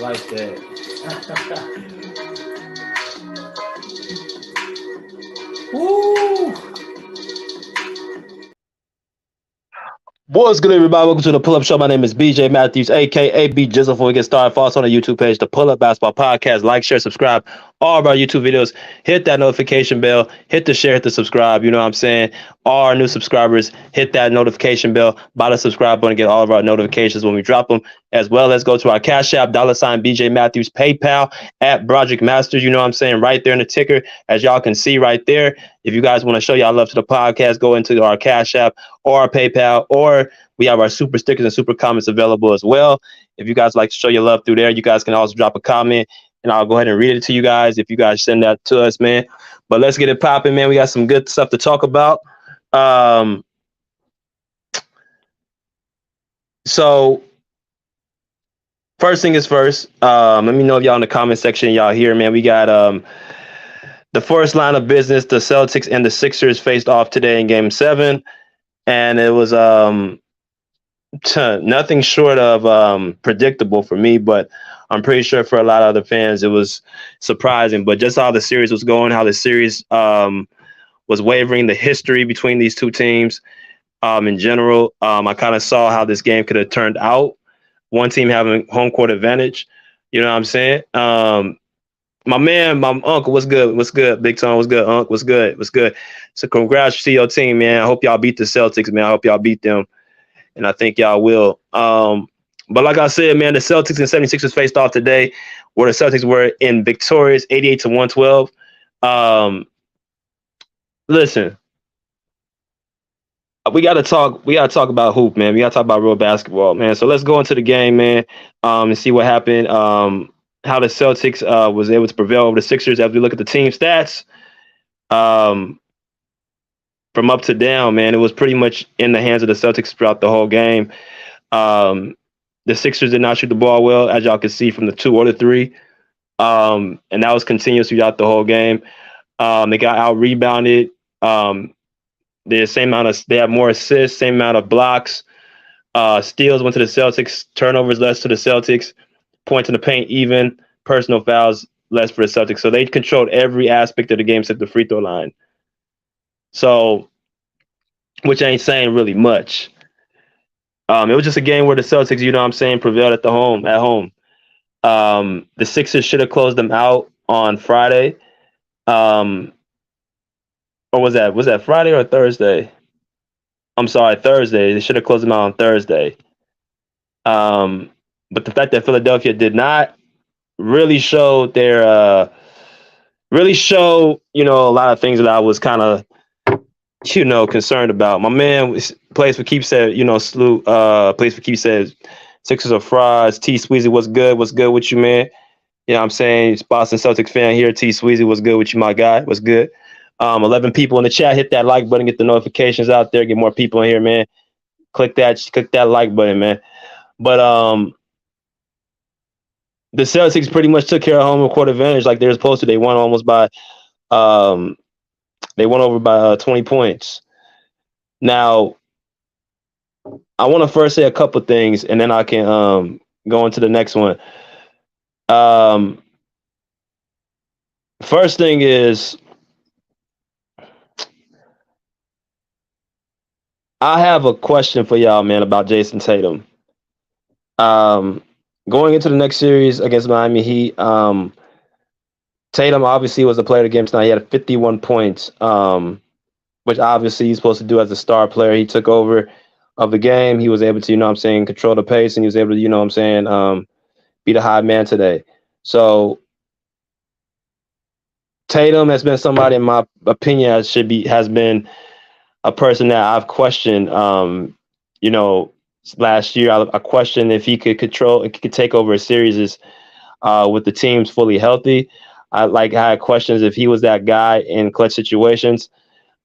like that. Woo! What's good, everybody? Welcome to the Pull Up Show. My name is BJ Matthews, aka B Jizzle. Before we get started, follow us on the YouTube page, the Pull Up Basketball Podcast. Like, share, subscribe. All of our YouTube videos. Hit that notification bell. Hit the share, hit the subscribe. You know what I'm saying? All our new subscribers, hit that notification bell. Buy the subscribe button, get all of our notifications when we drop them. As well as go to our Cash App, $ BJ Matthews, PayPal at Broderick Masters. You know what I'm saying? Right there in the ticker, as y'all can see right there. If you guys want to show y'all love to the podcast, go into our Cash App or our PayPal, or we have our super stickers and super comments available as well. If you guys like to show your love through there, you guys can also drop a comment and I'll go ahead and read it to you guys if you guys send that to us, man. But let's get it popping, man. We got some good stuff to talk about. So first thing is first, let me know if y'all in the comment section, y'all here, man. We got the first line of business. The Celtics and the Sixers faced off today in Game 7, and it was nothing short of predictable for me, but I'm pretty sure for a lot of other fans it was surprising. But just how the series was going, how the series was wavering, the history between these two teams in general, I kind of saw how this game could have turned out. One team having home court advantage. You know what I'm saying? My man, my uncle, what's good? What's good? Big Tone, what's good? Uncle, what's good? What's good? So congrats to your team, man. I hope y'all beat the Celtics, man. I hope y'all beat them, and I think y'all will. But like I said, man, the Celtics and 76ers faced off today, where the Celtics were in victorious 88-112. Listen, we gotta talk about hoop, man. We gotta talk about real basketball, man. So let's go into the game, man, and see what happened. How the Celtics was able to prevail over the Sixers as we look at the team stats. From up to down, man, it was pretty much in the hands of the Celtics throughout the whole game. The Sixers did not shoot the ball well, as y'all can see from the 2 or the 3. And that was continuous throughout the whole game. They got out rebounded. They have more assists, same amount of blocks. Steals went to the Celtics, turnovers less to the Celtics, points in the paint even, personal fouls less for the Celtics. So they controlled every aspect of the game except the free throw line. So, which ain't saying really much. It was just a game where the Celtics, you know what I'm saying, prevailed at home. The Sixers should have closed them out on Friday. Or was that Friday or Thursday? I'm sorry, Thursday. They should have closed them out on Thursday. But the fact that Philadelphia did not really show a lot of things that I was kind of, concerned about. My man plays for keeps said, plays for keeps says Sixers are frauds. T Sweezy, what's good? What's good with you, man? You know what I'm saying? It's Boston Celtics fan here. T Sweezy, what's good with you, my guy? What's good? 11 people in the chat. Hit that like button. Get the notifications out there. Get more people in here, man. Click that like button, man. But the Celtics pretty much took care of home court advantage like they're supposed to. They won almost by they won over by 20 points. Now, I want to first say a couple things, and then I can go into the next one. First thing is, I have a question for y'all, man, about Jayson Tatum. Going into the next series against Miami Heat, Tatum obviously was the player of the game tonight. He had 51 points, which obviously he's supposed to do as a star player. He took over of the game. He was able to, control the pace, and he was able to, be the high man today. So Tatum has been somebody, in my opinion, has been a person that I've questioned. Last year I questioned if he could take over a series with the teams fully healthy. I had questions if he was that guy in clutch situations.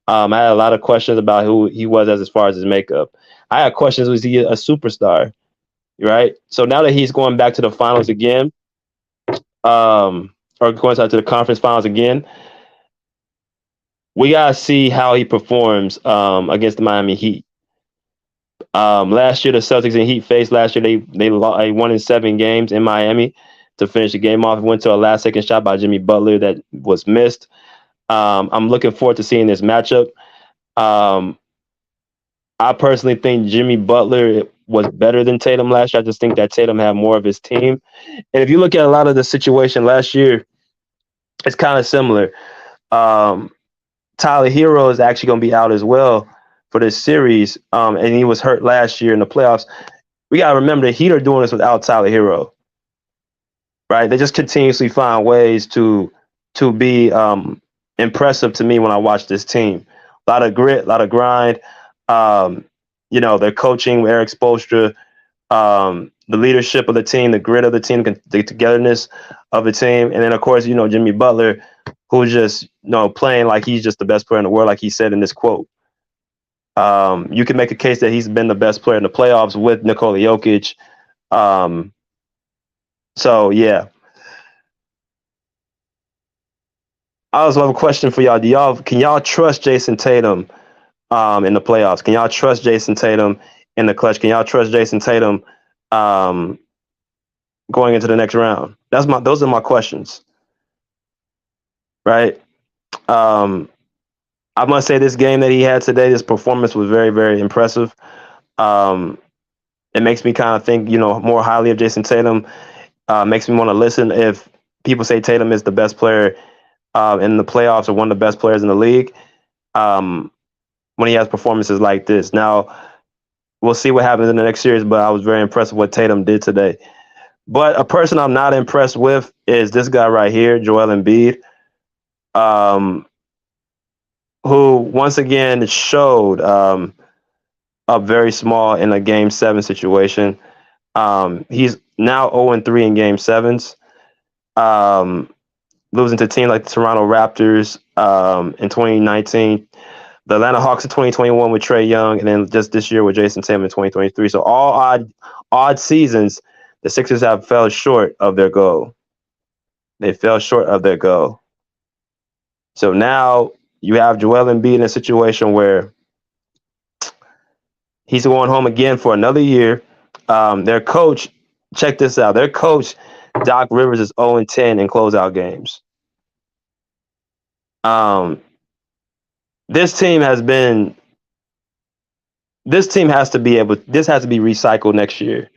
I had a lot of questions about who he was as far as his makeup. I had questions, was he a superstar? Right? So now that he's going back to the finals again, or going to the conference finals again, we gotta see how he performs against the Miami Heat. Last year, the Celtics and Heat faced. Last year, they won in 7 games in Miami. to finish the game off. It went to a last second shot by Jimmy Butler that was missed. I'm looking forward to seeing this matchup. Um, I personally think Jimmy Butler was better than Tatum last year. I just think that Tatum had more of his team. And if you look at a lot of the situation last year, it's kind of similar. Um, Tyler Hero is actually going to be out as well for this series, and he was hurt last year in the playoffs. We got to remember the Heat are doing this without Tyler Hero, right? They just continuously find ways to be impressive to me when I watch this team. A lot of grit, a lot of grind. Um, their coaching with Eric Spoelstra, the leadership of the team, the grit of the team, the togetherness of the team, and then of course, Jimmy Butler, who's just playing like he's just the best player in the world, like he said in this quote. You can make a case that he's been the best player in the playoffs with Nikola Jokic. So yeah. I also have a question for y'all. Can y'all trust Jayson Tatum in the playoffs? Can y'all trust Jayson Tatum in the clutch? Can y'all trust Jayson Tatum going into the next round? Those are my questions. Right? I must say this game that he had today, this performance was very, very impressive. It makes me kind of think, more highly of Jayson Tatum. Makes me want to listen if people say Tatum is the best player in the playoffs or one of the best players in the league when he has performances like this. Now, we'll see what happens in the next series, but I was very impressed with what Tatum did today. But a person I'm not impressed with is this guy right here, Joel Embiid, who once again showed up very small in a Game 7 situation. He's now 0-3 in Game 7s. Losing to teams like the Toronto Raptors in 2019, the Atlanta Hawks in 2021 with Trae Young, and then just this year with Jayson Tatum in 2023. So all odd seasons, the Sixers have fell short of their goal. They fell short of their goal. So now you have Joel Embiid in a situation where he's going home again for another year. Their coach, check this out, their coach, Doc Rivers, is 0-10 in closeout games. This team has to be recycled next year.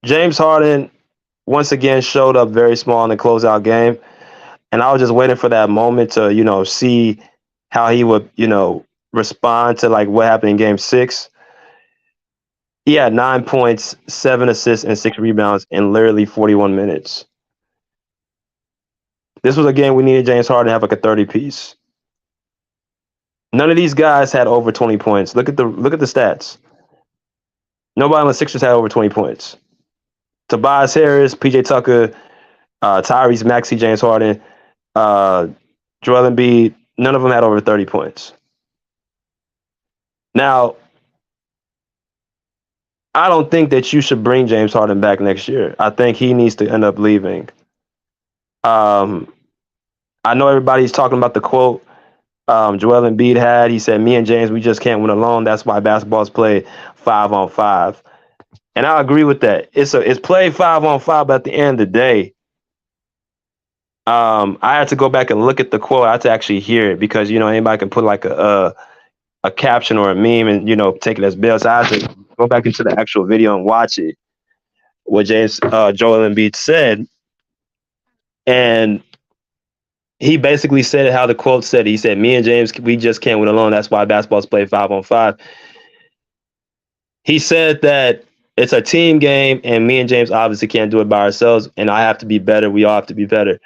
James Harden once again showed up very small in the closeout game, and I was just waiting for that moment to see how he would respond to like what happened in Game 6. He had 9 points, 7 assists, and 6 rebounds in literally 41 minutes. This was a game we needed James Harden to have like a 30-piece. None of these guys had over 20 points. Look at the stats. Nobody on the Sixers had over 20 points. Tobias Harris, PJ Tucker, Tyrese Maxey, James Harden, Joel Embiid, none of them had over 30 points. Now, I don't think that you should bring James Harden back next year. I think he needs to end up leaving. I know everybody's talking about the quote Joel Embiid had. He said, "Me and James, we just can't win alone. That's why basketball's played 5-on-5." And I agree with that. It's played 5-on-5, but at the end of the day, I had to go back and look at the quote. I had to actually hear it because anybody can put like a caption or a meme and take it as bail. So I had to go back into the actual video and watch it. What Joel Embiid said, and he basically said how the quote said. He said, "Me and James, we just can't win alone. That's why basketball's played 5-on-5." He said that it's a team game, and me and James obviously can't do it by ourselves, and I have to be better. We all have to be better.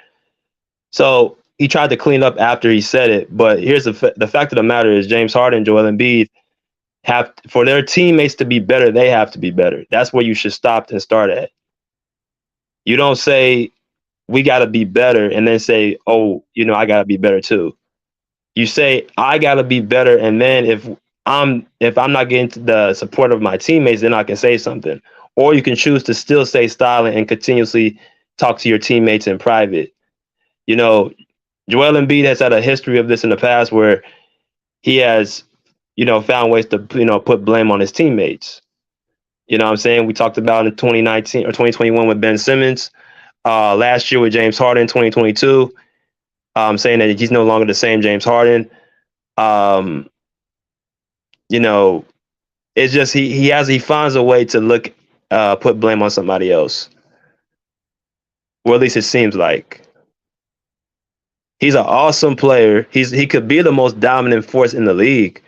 So he tried to clean up after he said it, but here's the fact of the matter is James Harden, Joel Embiid, for their teammates to be better, they have to be better. That's where you should stop and start at. You don't say, we got to be better, and then say, oh, I got to be better too. You say, I got to be better, and then if I'm not getting the support of my teammates, then I can say something. Or you can choose to still stay silent and continuously talk to your teammates in private. Joel Embiid has had a history of this in the past where he has, found ways to, put blame on his teammates. You know what I'm saying? We talked about in 2019 or 2021 with Ben Simmons. Last year with James Harden, 2022, saying that he's no longer the same James Harden. Um, you know, it's just he finds a way to put blame on somebody else, or at least it seems like. He's an awesome player. He could be the most dominant force in the league.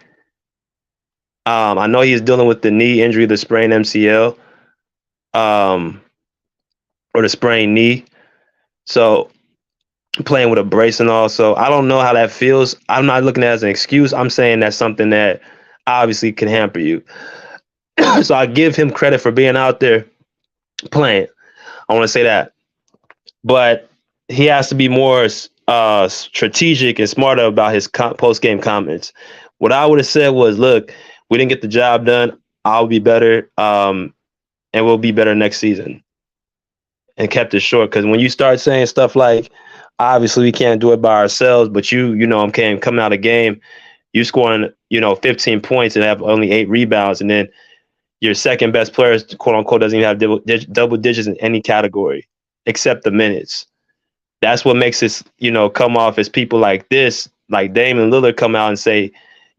I know he's dealing with the knee injury, the sprained MCL, um, or the sprained knee. So playing with a brace and all. So I don't know how that feels. I'm not looking at it as an excuse. I'm saying that's something that obviously can hamper you. So I give him credit for being out there playing. I want to say that. But he has to be more strategic and smarter about his post game comments. What I would have said was, look, we didn't get the job done. I'll be better, and we'll be better next season. And kept it short, because when you start saying stuff like, obviously we can't do it by ourselves, but I'm coming out of game, you scoring 15 points and have only 8 rebounds, and then your second best player, quote unquote, doesn't even have double digits in any category except the minutes. That's what makes this, come off as people like this, like Damian Lillard, come out and say,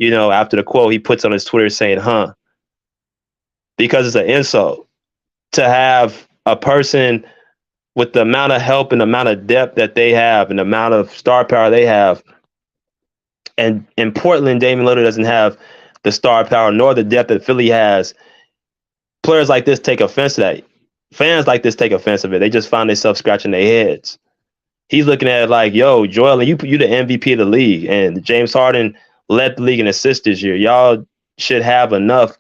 after the quote he puts on his Twitter saying, huh, because it's an insult to have a person with the amount of help and the amount of depth that they have and the amount of star power they have. And in Portland, Damian Lillard doesn't have the star power nor the depth that Philly has. Players like this take offense to that. Fans like this take offense of it. They just find themselves scratching their heads. He's looking at it like, yo, Joel, you the MVP of the league, and James Harden led the league in assists this year. Y'all should have enough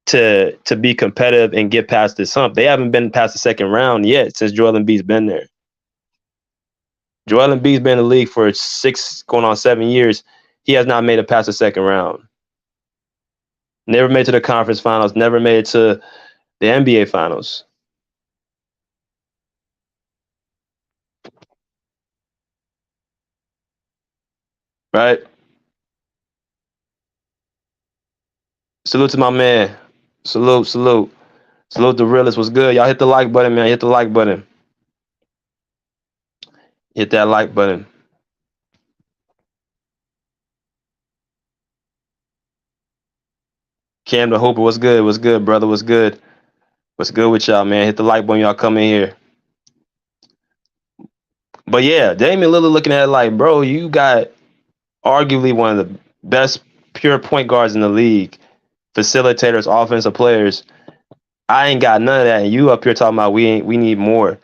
to be competitive and get past this hump. They haven't been past the second round yet since Joel Embiid's been there. Joel Embiid's been in the league for 6, going on 7 years. He has not made it past the second round. Never made it to the conference finals. Never made it to the NBA finals. Right? Salute to my man. Salute, salute. Salute the realist. What's good? Y'all hit the like button, man. Hit the like button. Hit that like button. Cam the Hooper, what's good? What's good, brother? What's good? What's good with y'all, man? Hit the like button, y'all come in here. But yeah, Damian Lillard looking at it like, bro, you got arguably one of the best pure point guards in the league, facilitators, offensive players. I ain't got none of that, and you up here talking about we need more,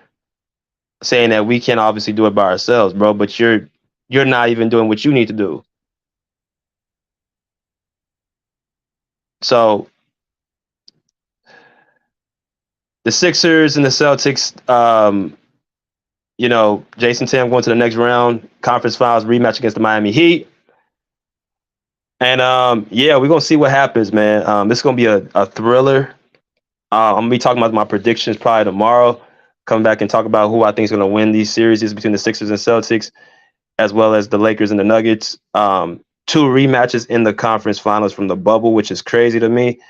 saying that we can't obviously do it by ourselves, bro. But you're not even doing what you need to do. So the Sixers and the Celtics, Jayson Tatum going to the next round, conference finals rematch against the Miami Heat. And we're gonna see what happens, man. This is gonna be a thriller. I'm gonna be talking about my predictions probably tomorrow. Come back and talk about who I think is gonna win these series between the Sixers and Celtics, as well as the Lakers and the Nuggets. 2 rematches in the conference finals from the bubble, which is crazy to me.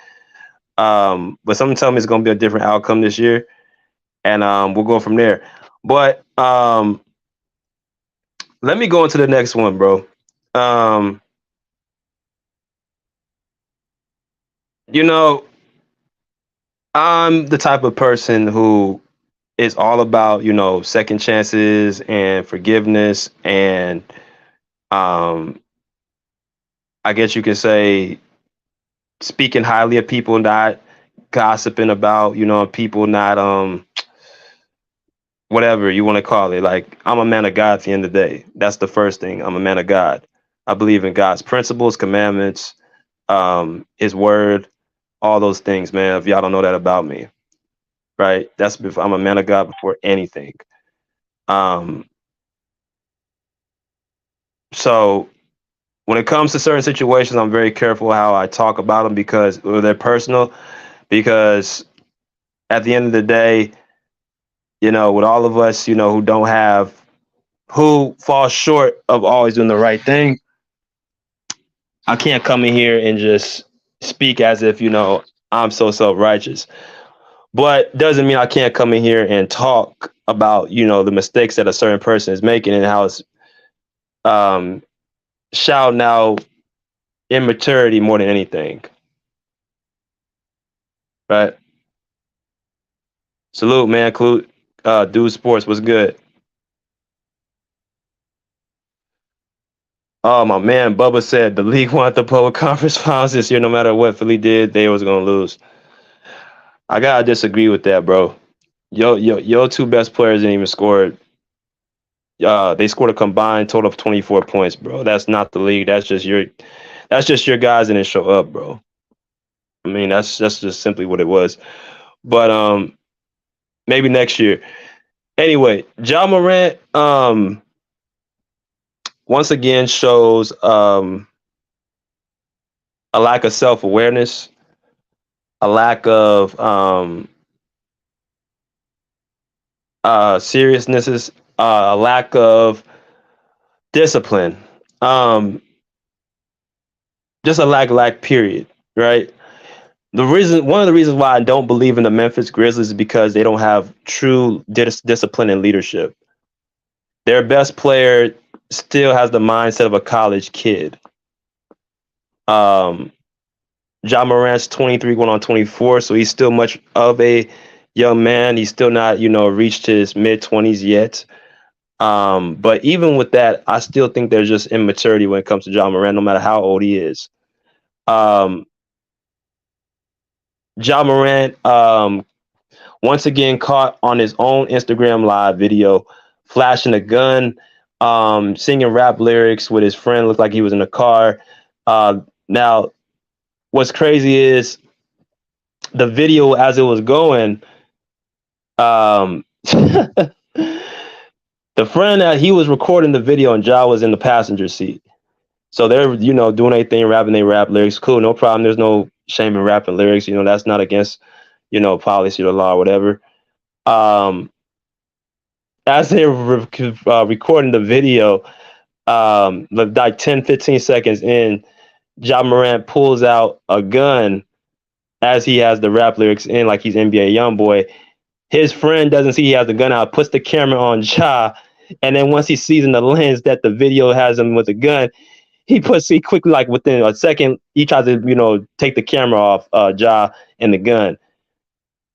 But something tell me it's gonna be a different outcome this year, and we'll go from there. But let me go into the next one, bro. I'm the type of person who is all about, second chances and forgiveness. And I guess you could say speaking highly of people, not gossiping about, people not, whatever you want to call it. Like, I'm a man of God at the end of the day. That's the first thing. I'm a man of God. I believe in God's principles, commandments, his word, all those things, man. If y'all don't know that about me, right? That's before I'm a man of God before anything. So when it comes to certain situations, I'm very careful how I talk about them because they're personal. Because at the end of the day, with all of us, who fall short of always doing the right thing, I can't come in here and just speak as if, I'm so self-righteous. But doesn't mean I can't come in here and talk about, the mistakes that a certain person is making and how it's um shouting out immaturity more than anything. Right? Salute, man. Dude Sports was good. Oh my man, Bubba said the league wanted the public conference finals this year. No matter what Philly did, they was gonna lose. I gotta disagree with that, bro. Your two best players didn't even score. They scored a combined total of 24 points, bro. That's not the league. That's just your guys didn't show up, bro. I mean, that's just simply what it was. But maybe next year. Anyway, Ja Morant once again shows a lack of self awareness, a lack of seriousness, a lack of discipline, um, just a lack period, right? One of the reasons why I don't believe in the Memphis Grizzlies is because they don't have true discipline and leadership. Their best player still has the mindset of a college kid. Um, Ja Morant's 23 going on 24, so he's still much of a young man. He's still not, reached his mid 20s yet. But even with that, I still think there's just immaturity when it comes to Ja Morant, no matter how old he is. Um, Ja Morant, once again, caught on his own Instagram live video, flashing a gun, singing rap lyrics with his friend, looked like he was in a car. Now, what's crazy is the video as it was going, um, the friend that he was recording the video and Ja was in the passenger seat. So they're, doing anything, rapping their rap lyrics. Cool, no problem. There's no shame in rapping lyrics. That's not against, policy or law or whatever. As they were recording the video, like 10, 15 seconds in, Ja Morant pulls out a gun as he has the rap lyrics in, like he's NBA Youngboy. His friend doesn't see he has the gun out, puts the camera on Ja, and then once he sees in the lens that the video has him with a gun, he quickly, like within a second, he tries to, take the camera off Ja and the gun.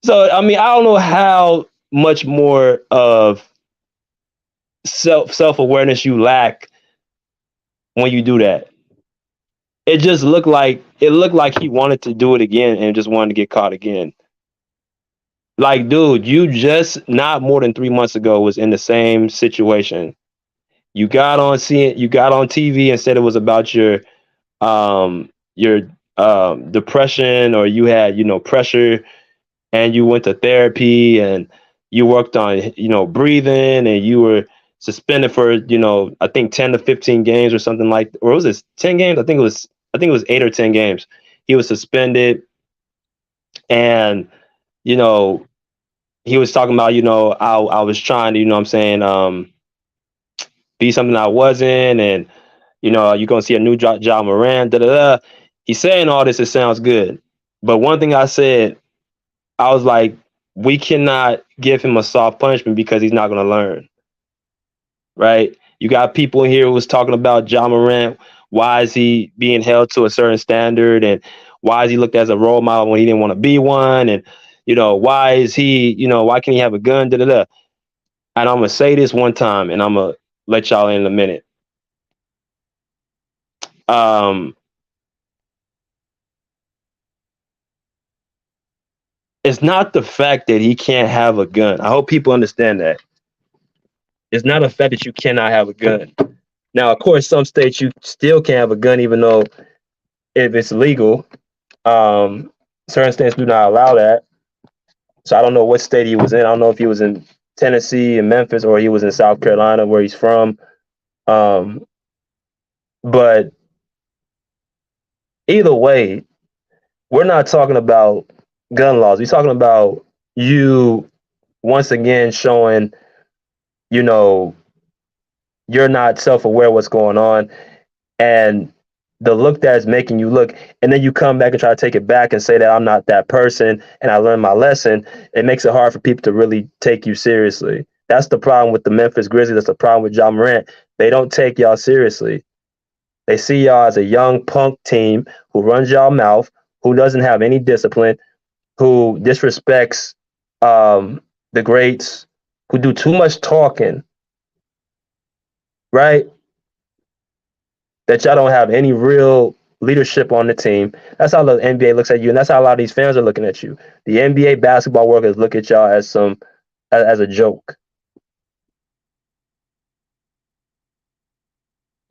So I mean, I don't know how much more of self awareness you lack when you do that. It looked like he wanted to do it again and just wanted to get caught again. Like, dude, you just not more than 3 months ago was in the same situation. You got on TV and said it was about your depression, or you had, pressure, and you went to therapy and you worked on, breathing, and you were suspended for, I think 10 to 15 games or something, like, or was it 10 games? I think it was 8 or 10 games. He was suspended, and, you know, he was talking about, I was trying to, what I'm saying, be something I wasn't, and, you're gonna see a new Ja Morant, da da da. He's saying all this, it sounds good. But one thing I said, I was like, we cannot give him a soft punishment because he's not gonna learn. Right? You got people in here who was talking about Ja Morant. Why is he being held to a certain standard, and why is he looked as a role model when he didn't want to be one? And why can't he have a gun? Da da da. And I'm gonna say this one time, and I'm gonna let y'all in a minute. Um, it's not the fact that he can't have a gun. I hope people understand that. It's not a fact that you cannot have a gun. Now, of course, some states you still can't have a gun, even though if it's legal. Certain states do not allow that. So I don't know what state he was in. I don't know if he was in Tennessee and Memphis, or he was in South Carolina, where he's from. Um, but either way, we're not talking about gun laws. We're talking about you once again showing, you know, you're not self-aware what's going on. And the look that is making you look, and then you come back and try to take it back and say that I'm not that person and I learned my lesson, it makes it hard for people to really take you seriously. That's the problem with the Memphis Grizzlies. That's the problem with Ja Morant. They don't take y'all seriously. They see y'all as a young punk team who runs y'all mouth, who doesn't have any discipline, who disrespects the greats, who do too much talking, right? That y'all don't have any real leadership on the team. That's how the NBA looks at you, and that's how a lot of these fans are looking at you. The NBA basketball workers look at y'all as as a joke.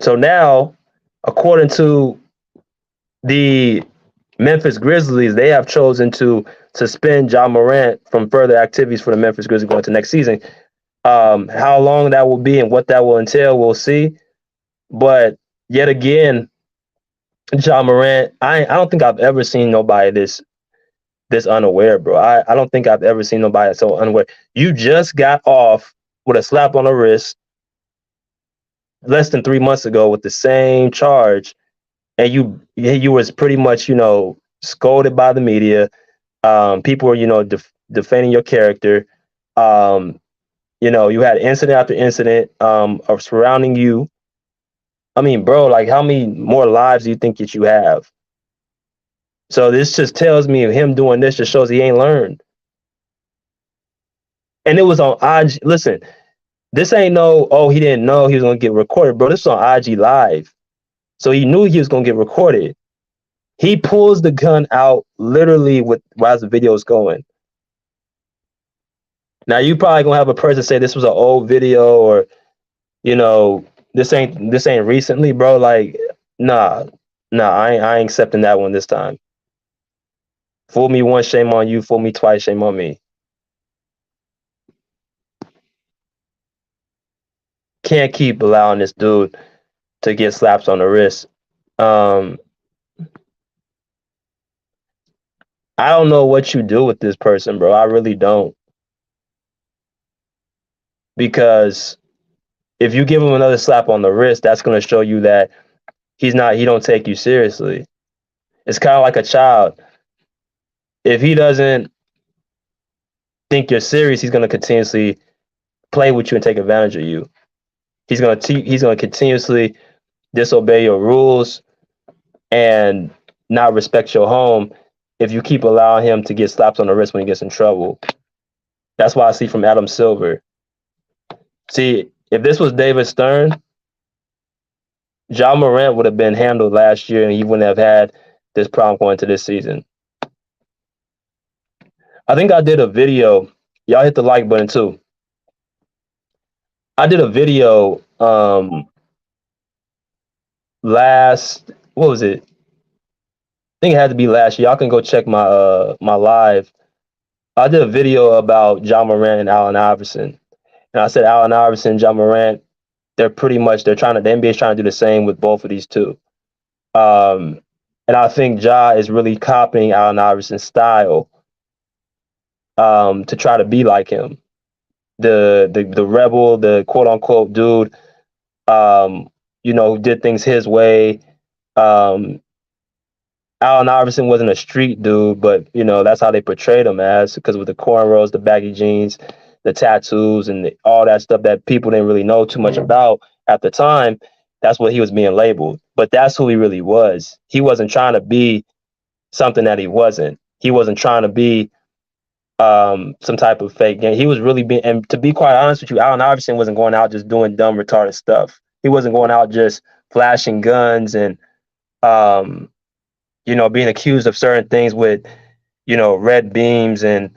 So now, according to the Memphis Grizzlies, they have chosen to suspend Ja Morant from further activities for the Memphis Grizzlies going to next season. How long that will be and what that will entail, we'll see. But yet again, Ja Morant, I don't think I've ever seen nobody this unaware, bro. I don't think I've ever seen nobody so unaware. You just got off with a slap on the wrist less than 3 months ago with the same charge, and you was pretty much scolded by the media. People were defending your character. You had incident after incident of surrounding you. I mean, bro, like how many more lives do you think that you have? So this just tells me him doing this just shows he ain't learned. And it was on IG. Listen, this ain't he didn't know he was gonna get recorded, bro. This is on IG Live. So he knew he was gonna get recorded. He pulls the gun out literally while the video is going. Now you probably gonna have a person say this was an old video or this ain't recently, bro. Like, nah, I ain't accepting that one this time. Fool me once, shame on you. Fool me twice, shame on me. Can't keep allowing this dude to get slaps on the wrist. I don't know what you do with this person, bro. I really don't. Because if you give him another slap on the wrist, that's going to show you that he don't take you seriously. It's kind of like a child. If he doesn't think you're serious, he's going to continuously play with you and take advantage of you. He's going to continuously disobey your rules and not respect your home if you keep allowing him to get slaps on the wrist when he gets in trouble. That's why I see from Adam Silver. See, if this was David Stern, Ja Morant would have been handled last year and he wouldn't have had this problem going into this season. I think I did a video. Y'all hit the like button too. I did a video what was it? I think it had to be last year. Y'all can go check my live. I did a video about Ja Morant and Allen Iverson. And I said Allen Iverson, Ja Morant, the NBA is trying to do the same with both of these two. And I think Ja is really copying Allen Iverson's style to try to be like him. The rebel, the quote unquote dude, who did things his way. Allen Iverson wasn't a street dude, but that's how they portrayed him as, because with the cornrows, the baggy jeans, the tattoos, and all that stuff that people didn't really know too much about at the time. That's what he was being labeled. But that's who he really was. He wasn't trying to be something that he wasn't. He wasn't trying to be some type of fake game. He was really being, and to be quite honest with you, Allen Iverson wasn't going out just doing dumb, retarded stuff. He wasn't going out just flashing guns and being accused of certain things with, red beams and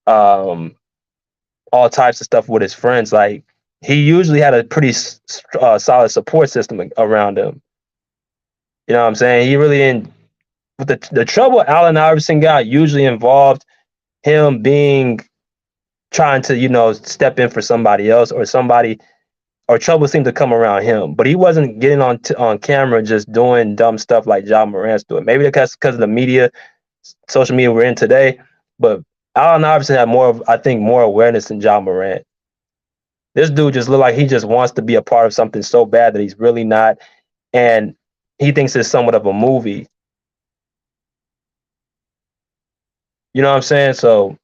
all types of stuff with his friends. Like, he usually had a pretty solid support system around him. You know what I'm saying? He really didn't. But the trouble Allen Iverson got usually involved him trying to, step in for somebody else or trouble seemed to come around him. But he wasn't getting on camera just doing dumb stuff like Ja Morant's doing. Maybe because of the media, social media we're in today. But Allen Iverson had more awareness than Ja Morant. This dude just looked like he just wants to be a part of something so bad that he's really not. And he thinks it's somewhat of a movie. You know what I'm saying? So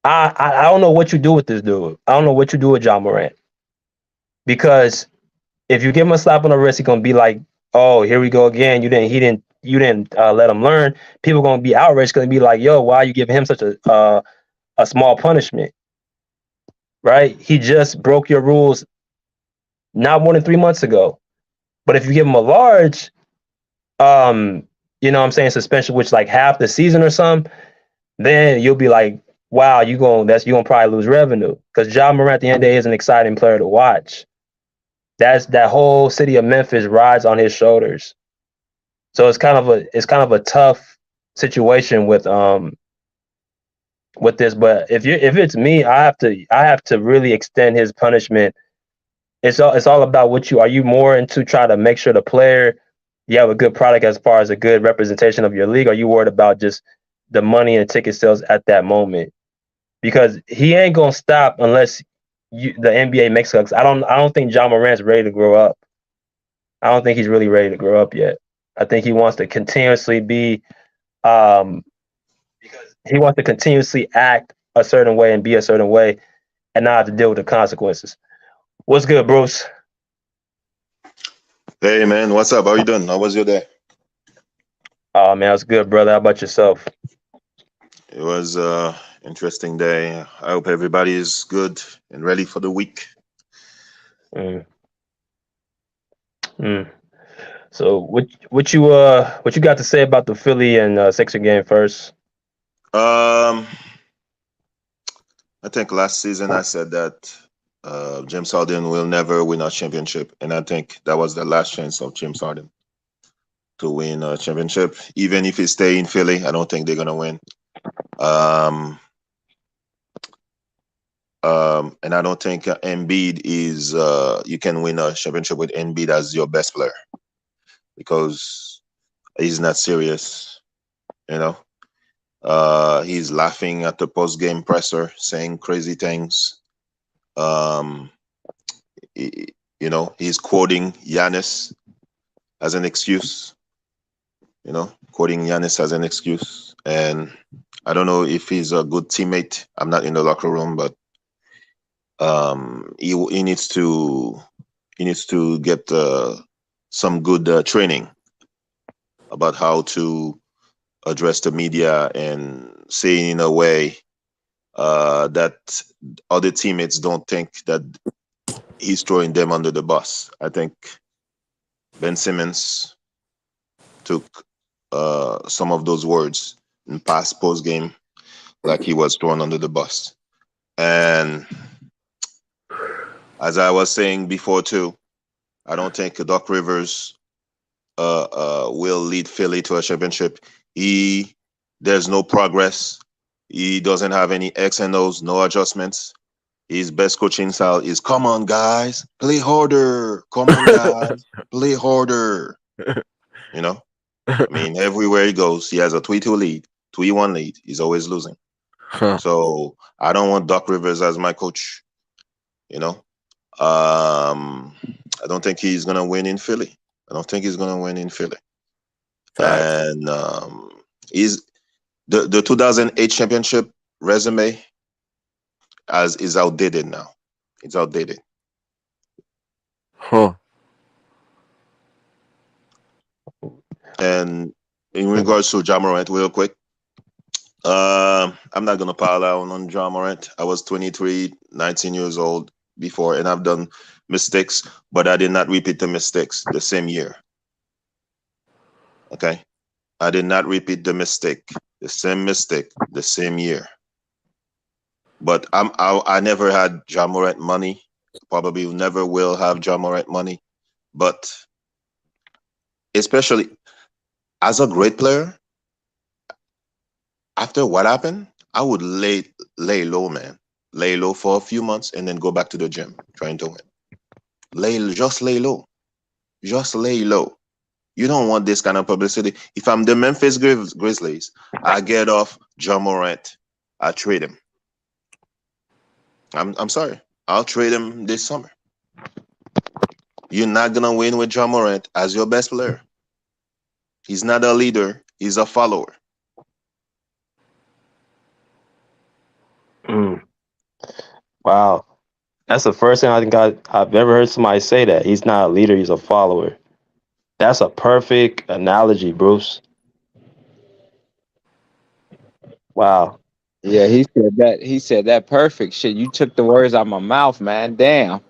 I don't know what you do with this dude. I don't know what you do with Ja Morant, because if you give him a slap on the wrist, he's gonna be like, "Oh, here we go again. You didn't let him learn." People gonna be outraged. Gonna be like, "Yo, why are you giving him such a small punishment?" Right? He just broke your rules not more than 3 months ago. But if you give him a large, um, you know what I'm saying, suspension, which like half the season or something, then you'll be like, wow, you gonna probably lose revenue. Because Ja Morant at the end of the day is an exciting player to watch. That whole city of Memphis rides on his shoulders. So it's kind of a tough situation with this. But if it's me, I have to really extend his punishment. It's all about what you are you more into try to make sure the player you have a good product as far as a good representation of your league? Or are you worried about just the money and ticket sales at that moment? Because he ain't gonna stop unless the NBA makes us. I don't think Ja Morant's ready to grow up. I don't think he's really ready to grow up yet. I think he wants to continuously be um because he wants to continuously act a certain way and be a certain way and not have to deal with the consequences. What's good, Bruce? Hey man, what's up? How you doing? How was your day? Oh man, it's good, brother. How about yourself? It was interesting day. I hope everybody is good and ready for the week. Mm, mm. So what you got to say about the Philly and Sixer game first? Um, I think last season I said that James Harden will never win a championship, and I think that was the last chance of James Harden to win a championship. Even if he stay in Philly, I don't think they're gonna win. Um, and I don't think Embiid is you can win a championship with Embiid as your best player because he's not serious, you know. He's laughing at the post game presser, saying crazy things. Um, he's quoting Giannis as an excuse. Quoting Giannis as an excuse, and I don't know if he's a good teammate. I'm not in the locker room, but he needs to get some good training about how to address the media and say in a way that other teammates don't think that he's throwing them under the bus. I think Ben Simmons took some of those words in past post game like he was thrown under the bus. And as I was saying before too, I don't think Doc Rivers will lead Philly to a championship. There's no progress. He doesn't have any X and O's, no adjustments. His best coaching style is come on, guys, play harder. Come on, guys, play harder. You know, I mean, everywhere he goes, he has a 3-2 lead, 3-1 lead. He's always losing. Huh. So I don't want Doc Rivers as my coach. You know, I don't think he's gonna win in Philly. I don't think he's gonna win in Philly. Facts. And he's the 2008 championship resume as is outdated now. It's outdated. Huh. And in regards to Ja Morant, real quick, I'm not gonna pile on Ja Morant. I was 23, 19 years old before, and I've done mistakes, but I did not repeat the mistakes the same year. Okay, I did not repeat the same mistake, the same year. But I never had Ja Morant money. Probably never will have Ja Morant money. But especially as a great player, after what happened, I would lay low, man. Lay low for a few months and then go back to the gym trying to win. Just lay low. Just lay low. You don't want this kind of publicity. If I'm the Memphis Grizzlies, I get off Ja Morant. I trade him. I'm sorry. I'll trade him this summer. You're not gonna win with Ja Morant as your best player. He's not a leader. He's a follower. Mm. Wow. That's the first thing I think I've ever heard somebody say that. He's not a leader, he's a follower. That's a perfect analogy, Bruce. Wow. Yeah, he said that. He said that perfect shit. You took the words out of my mouth, man. Damn.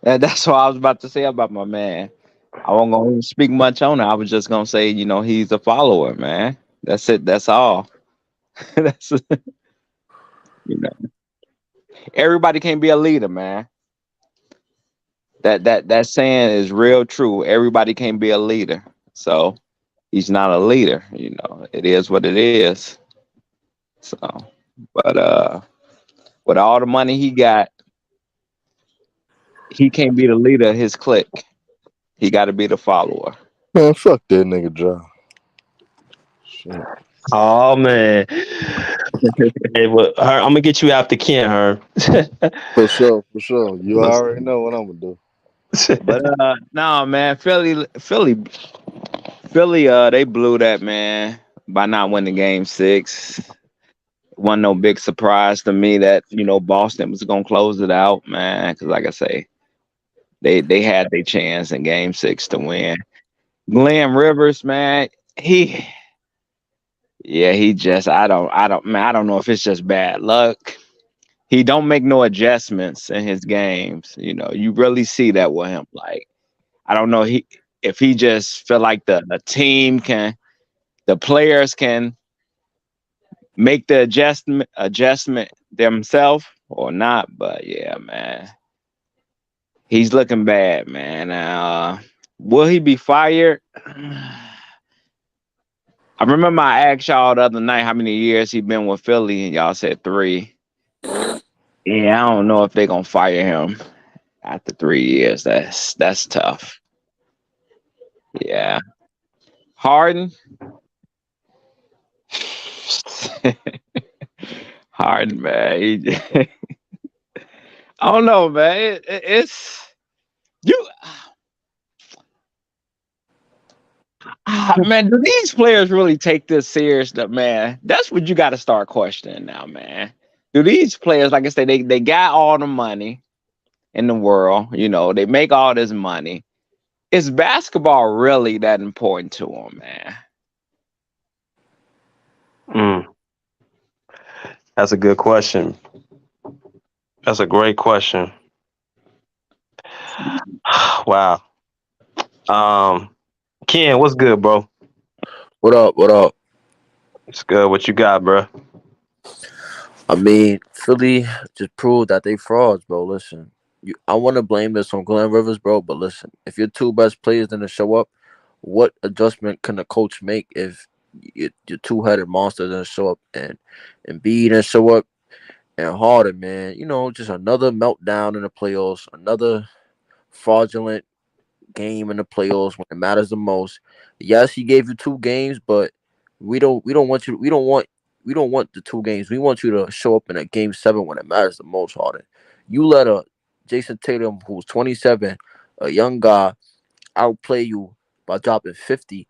That's what I was about to say about my man. I wasn't gonna speak much on it. I was just gonna say, he's a follower, man. That's it. That's all. That's you know, everybody can't be a leader, man. That saying is real true. Everybody can't be a leader. So he's not a leader. It is what it is. So, but with all the money he got, he can't be the leader of his clique. He got to be the follower. Man, fuck that nigga Ja. Shit. Oh man. Hey, well, I'm gonna get you after Kent, her. For sure, for sure. You already know what I'm gonna do. But no, man, Philly, they blew that, man, by not winning Game 6. Wasn't no big surprise to me that Boston was gonna close it out, man. Because like I say, they had their chance in Game 6 to win. Glenn Rivers, man, he just I don't know if it's just bad luck. He don't make no adjustments in his games. You really see that with him. Like I don't know if he just feel like the players can make the adjustment themselves or not. But yeah, man, he's looking bad, man. Will he be fired? I remember I asked y'all the other night how many years he been with Philly, and y'all said 3. Yeah, I don't know if they're gonna fire him after 3 years. That's tough. Yeah, Harden. Harden, man. I don't know, man. It's you, man. Do these players really take this serious, man? That's what you got to start questioning now, man. Do these players, like I say, they got all the money in the world? They make all this money. Is basketball really that important to them, man? Mm, that's a good question. That's a great question. Wow. Ken, what's good, bro? What up? What up? It's good. What you got, bro? I mean, Philly just proved that they frauds, bro. Listen, I want to blame this on Glenn Rivers, bro. But listen, if your two best players didn't show up, what adjustment can a coach make if your two-headed monster doesn't show up and B didn't show up and Harden, man? Just another meltdown in the playoffs, another fraudulent game in the playoffs when it matters the most. Yes, he gave you 2 games, but we don't want you we don't want the 2 games. We want you to show up in a game 7 when it matters the most, Harden. You let a Jayson Tatum, who's 27, a young guy, outplay you by dropping 50,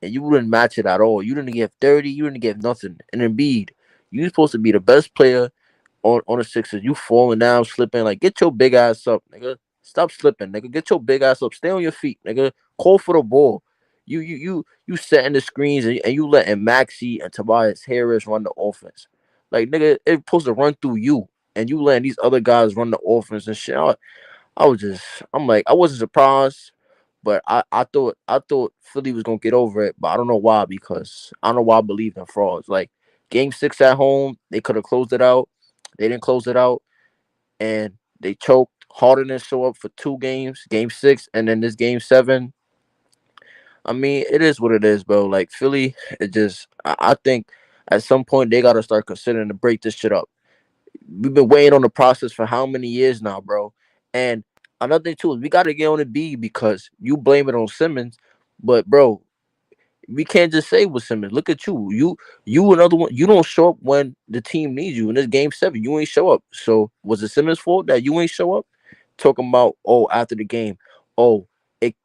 and you didn't match it at all. You didn't give 30. You didn't give nothing. And Embiid, you're supposed to be the best player on the Sixers. You falling down, slipping. Like, get your big ass up, nigga. Stop slipping, nigga. Get your big ass up. Stay on your feet, nigga. Call for the ball. You setting the screens and you letting Maxi and Tobias Harris run the offense. Like, nigga, it's supposed to run through you. And you letting these other guys run the offense and shit. I'm like, I wasn't surprised, but I thought Philly was gonna get over it, but I don't know why, because I don't know why I believe in frauds. Like, game 6 at home, they could have closed it out. They didn't close it out, and they choked. Harden didn't show up for 2 games, game 6, and then this game 7. I mean, it is what it is, bro. Like, Philly, I think at some point they gotta start considering to break this shit up. We've been waiting on the process for how many years now, bro? And another thing too is we gotta get on the B, because you blame it on Simmons, but bro, we can't just say with Simmons. Look at you. You another one. You don't show up when the team needs you. In this game 7, you ain't show up. So was it Simmons' fault that you ain't show up? Talking about, oh, after the game, oh,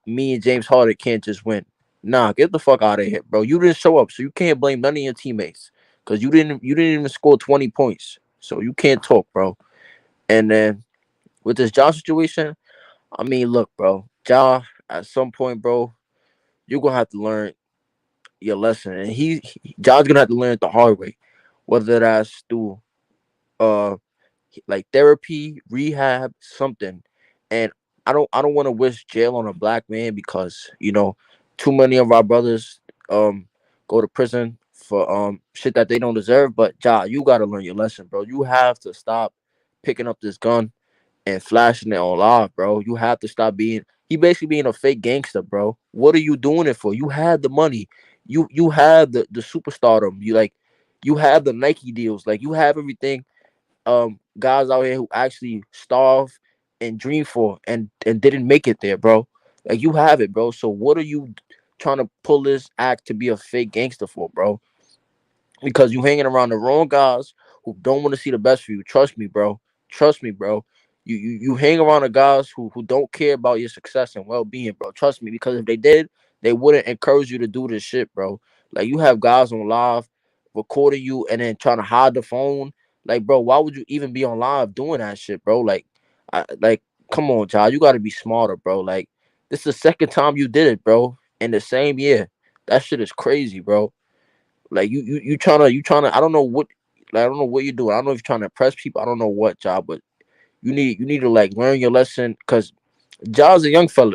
me and James Harden can't just win. Nah, get the fuck out of here, bro. You didn't show up, so you can't blame none of your teammates because you didn't even score 20 points, so you can't talk, bro. And then with this job situation, I mean, look, bro, Ja, at some point, bro, you're gonna have to learn your lesson, and Ja's gonna have to learn it the hard way, whether that's through uh like therapy, rehab, something. And I don't want to wish jail on a black man because too many of our brothers um go to prison for shit that they don't deserve. But Ja, you gotta learn your lesson, bro. You have to stop picking up this gun and flashing it on live, bro. You have to stop being he basically being a fake gangster, bro. What are you doing it for? You had the money. You have the superstardom. You have the Nike deals. Like you have everything guys out here who actually starve and dream for and didn't make it there, bro. Like you have it, bro. So what are you trying to pull this act to be a fake gangster for, bro? Because you hanging around the wrong guys who don't want to see the best for you. Trust me, bro. Trust me, bro. You hang around the guys who don't care about your success and well being, bro. Trust me, because if they did, they wouldn't encourage you to do this shit, bro. Like you have guys on live recording you and then trying to hide the phone. Like, bro, why would you even be on live doing that shit, bro? Like, come on, child. You gotta be smarter, bro. Like, this is the second time you did it, bro, in the same year. That shit is crazy, bro. Like you trying to I don't know what like, I don't know what you're doing. I don't know if you're trying to impress people. I don't know what job, but you need to like learn your lesson because Jaw's a young fella,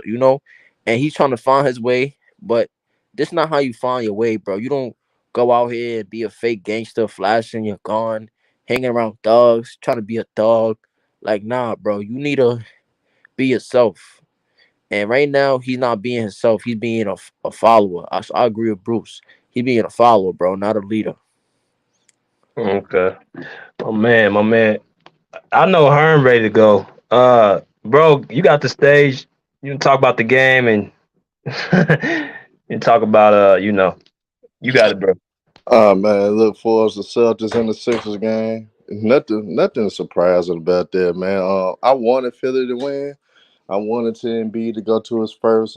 and he's trying to find his way. But this not how you find your way, bro. You don't go out here and be a fake gangster, flashing your gun, hanging around thugs, trying to be a thug. Like, nah, bro. You need to be yourself. And right now, he's not being himself. He's being a follower. I agree with Bruce. He's being a follower, bro, not a leader. Okay. My man. I know Herm ready to go. Bro, you got the stage. You can talk about the game and and talk about you got it, bro. Oh man, look for us the Celtics and the Sixers game. Nothing surprising about that, man. I wanted Philly to win. I wanted to Embiid to go to his first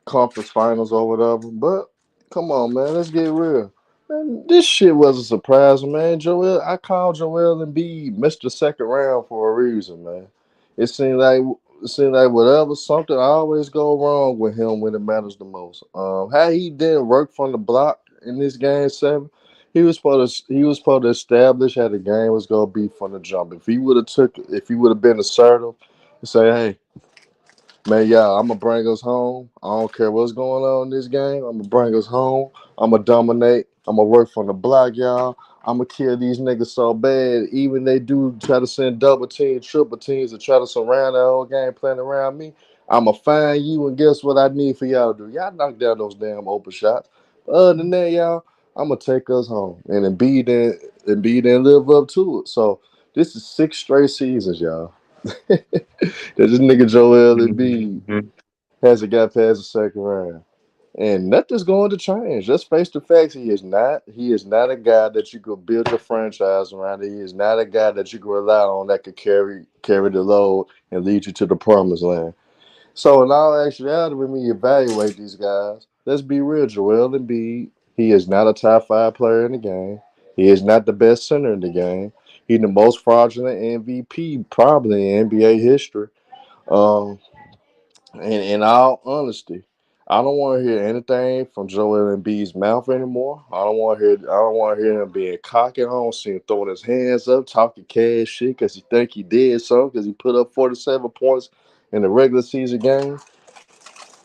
conference finals or whatever. But come on, man, let's get real. Man, this shit was a surprise, man. I called Joel Embiid Mr. Second Round for a reason, man. It seemed like it seemed like whatever something always go wrong with him when it matters the most. How he didn't work from the block in this game 7. He was supposed to establish how the game was gonna be from the jump. If he would have been assertive and say, hey, man, yeah, I'm gonna bring us home. I don't care what's going on in this game. I'm gonna bring us home. I'm gonna dominate. I'm gonna work from the block, y'all. I'm gonna kill these niggas so bad. Even they do try to send double teams, triple teams to try to surround the whole game playing around me. I'm gonna find you, and guess what I need for y'all to do? Y'all knock down those damn open shots. But other than that, y'all, I'm gonna take us home. And Embiid didn't live up to it. So this is 6 straight seasons, y'all. that this nigga Joel Embiid Mhm. hasn't got past the second round. And nothing's going to change. Let's face the facts. He is not a guy that you could build your franchise around. He is not a guy that you can rely on that could carry the load and lead you to the promised land. So in all actuality, when we evaluate these guys, let's be real. Joel Embiid, he is not a top 5 player in the game. He is not the best center in the game. He's the most fraudulent MVP probably in NBA history. Um, and in all honesty, I don't want to hear anything from Joel Embiid's mouth anymore. I don't want to hear him being cocky. I don't see him throwing his hands up, talking cash shit because he think he did something because he put up 47 points in the regular season game.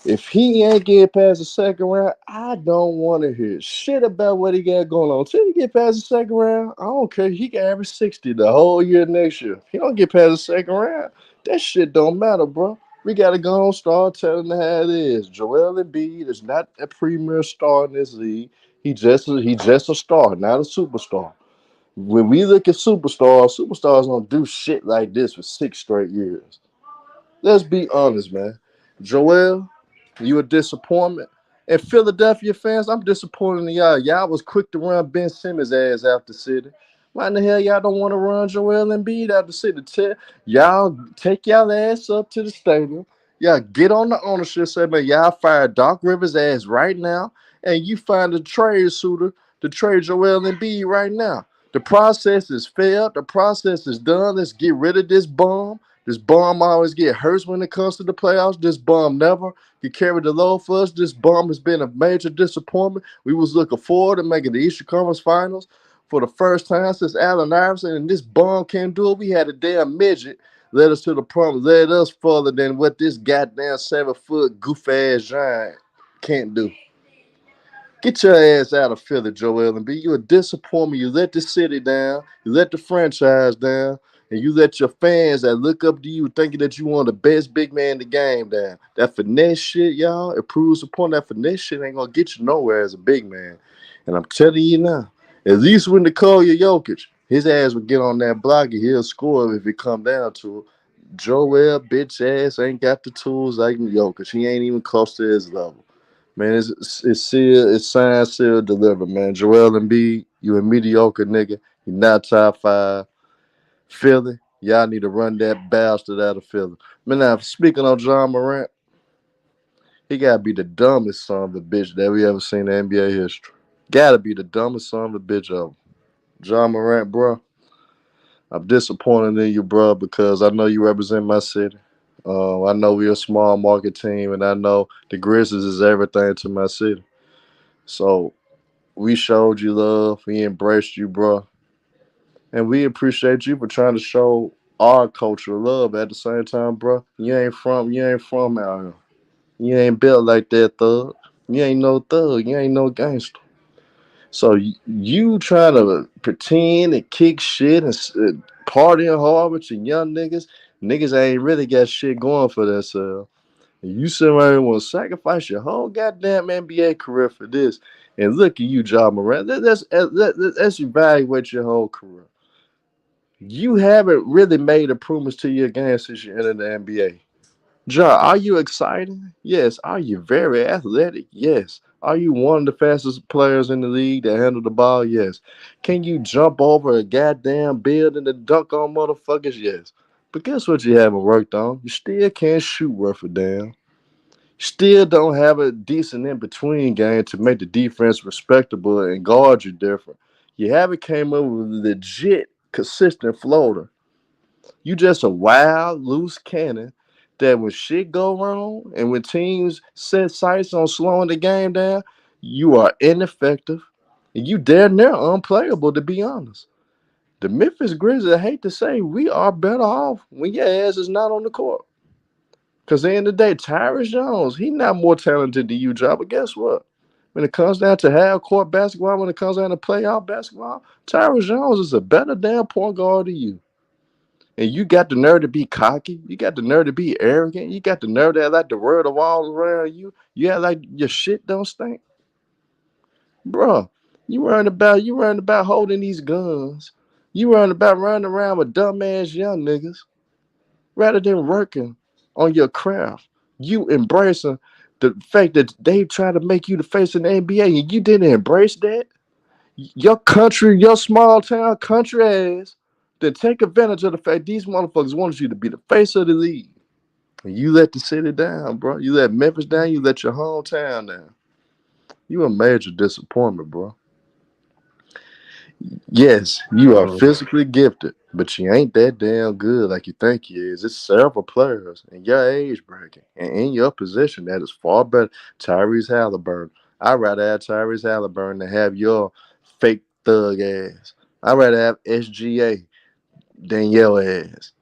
If he ain't get past the second round, I don't want to hear shit about what he got going on. Till he get past the second round, I don't care. He can average 60 the whole year next year. If he don't get past the second round, that shit don't matter, bro. We gotta go on start telling them how it is. Joel Embiid is not a premier star in this league. He just a star, not a superstar. When we look at superstars don't do shit like this for 6 straight years. Let's be honest, man. Joel, you a disappointment. And Philadelphia fans, I'm disappointed in y'all. Y'all was quick to run Ben Simmons' ass out the city. Why in the hell y'all don't want to run Joel Embiid out the city? Y'all take y'all ass up to the stadium. Yeah, get on the ownership segment. Y'all fire Doc Rivers' ass right now, and you find a trade suitor to trade Joel Embiid right now. The process is failed. The process is done. Let's get rid of this bum. This bum always get hurt when it comes to the playoffs. This bum never can carry the load for us. This bum has been a major disappointment. We was looking forward to making the Eastern Conference Finals for the first time since Allen Iverson, and this bum can't do it. We had a damn midget led us to the promise, led us further than what this goddamn 7 foot goof ass giant can't do. Get your ass out of Philly, Joel Embiid. You a disappointment. You let the city down. You let the franchise down. And you let your fans that look up to you thinking that you want the best big man in the game down. That finesse shit, y'all, it proves the point that finesse shit ain't gonna get you nowhere as a big man. And I'm telling you now, at least when Nikola Jokic, his ass would get on that block and he'll score if it come down to it. Joel bitch ass ain't got the tools like Jokic. He ain't even close to his level. Man, it's sealed, it's signed, sealed, delivered, man. Joel Embiid, you a mediocre nigga. You not top five. Philly, y'all need to run that bastard out of Philly. Man, now, speaking of Ja Morant, he gotta be the dumbest son of a bitch that we ever seen in NBA history. Gotta be the dumbest son of a bitch ever. Ja Morant, bro, I'm disappointed in you, bro, because I know you represent my city. I know we're a small market team, and I know the Grizzlies is everything to my city. So we showed you love. We embraced you, bro. And we appreciate you for trying to show our culture love at the same time, bro. You ain't from out here. You ain't built like that thug. You ain't no thug. You ain't no gangster. So you trying to pretend and kick shit and partying hard with your young niggas. Niggas ain't really got shit going for themselves. And you sit around and want to sacrifice your whole goddamn NBA career for this. And look at you, Ja Morant. Let's evaluate your whole career. You haven't really made improvements to your game since you entered the NBA. Ja, are you exciting? Yes. Are you very athletic? Yes. Are you one of the fastest players in the league that handle the ball? Yes. Can you jump over a goddamn building and dunk on motherfuckers? Yes. But guess what you haven't worked on? You still can't shoot worth a damn. Still don't have a decent in between game to make the defense respectable and guard you different. You haven't came up with a legit consistent floater. You just a wild loose cannon that when shit go wrong and when teams set sights on slowing the game down, you are ineffective and you damn near unplayable to be honest. The Memphis Grizzlies, I hate to say, we are better off when your ass is not on the court. Because at the end of the day, Tyrus Jones, he not more talented than you, Job. But guess what? When it comes down to half court basketball, when it comes down to playoff basketball, Tyrus Jones is a better damn point guard than you. And you got the nerve to be cocky. You got the nerve to be arrogant. You got the nerve to act like the world revolves around you. You act like your shit don't stink. Bruh, you worrying about holding these guns. You worrying about running around with dumbass young niggas rather than working on your craft. You embracing the fact that they try to make you the face of the NBA and you didn't embrace that. Your country, your small town country ass, then take advantage of the fact these motherfuckers wanted you to be the face of the league. And you let the city down, bro. You let Memphis down, you let your hometown down. You a major disappointment, bro. Yes, you are Mhm. physically gifted, but you ain't that damn good like you think you is. It's several players in your age bracket and in your position that is far better. Tyrese Halliburton. I'd rather have Tyrese Halliburton than have your fake thug ass. I'd rather have SGA than your ass.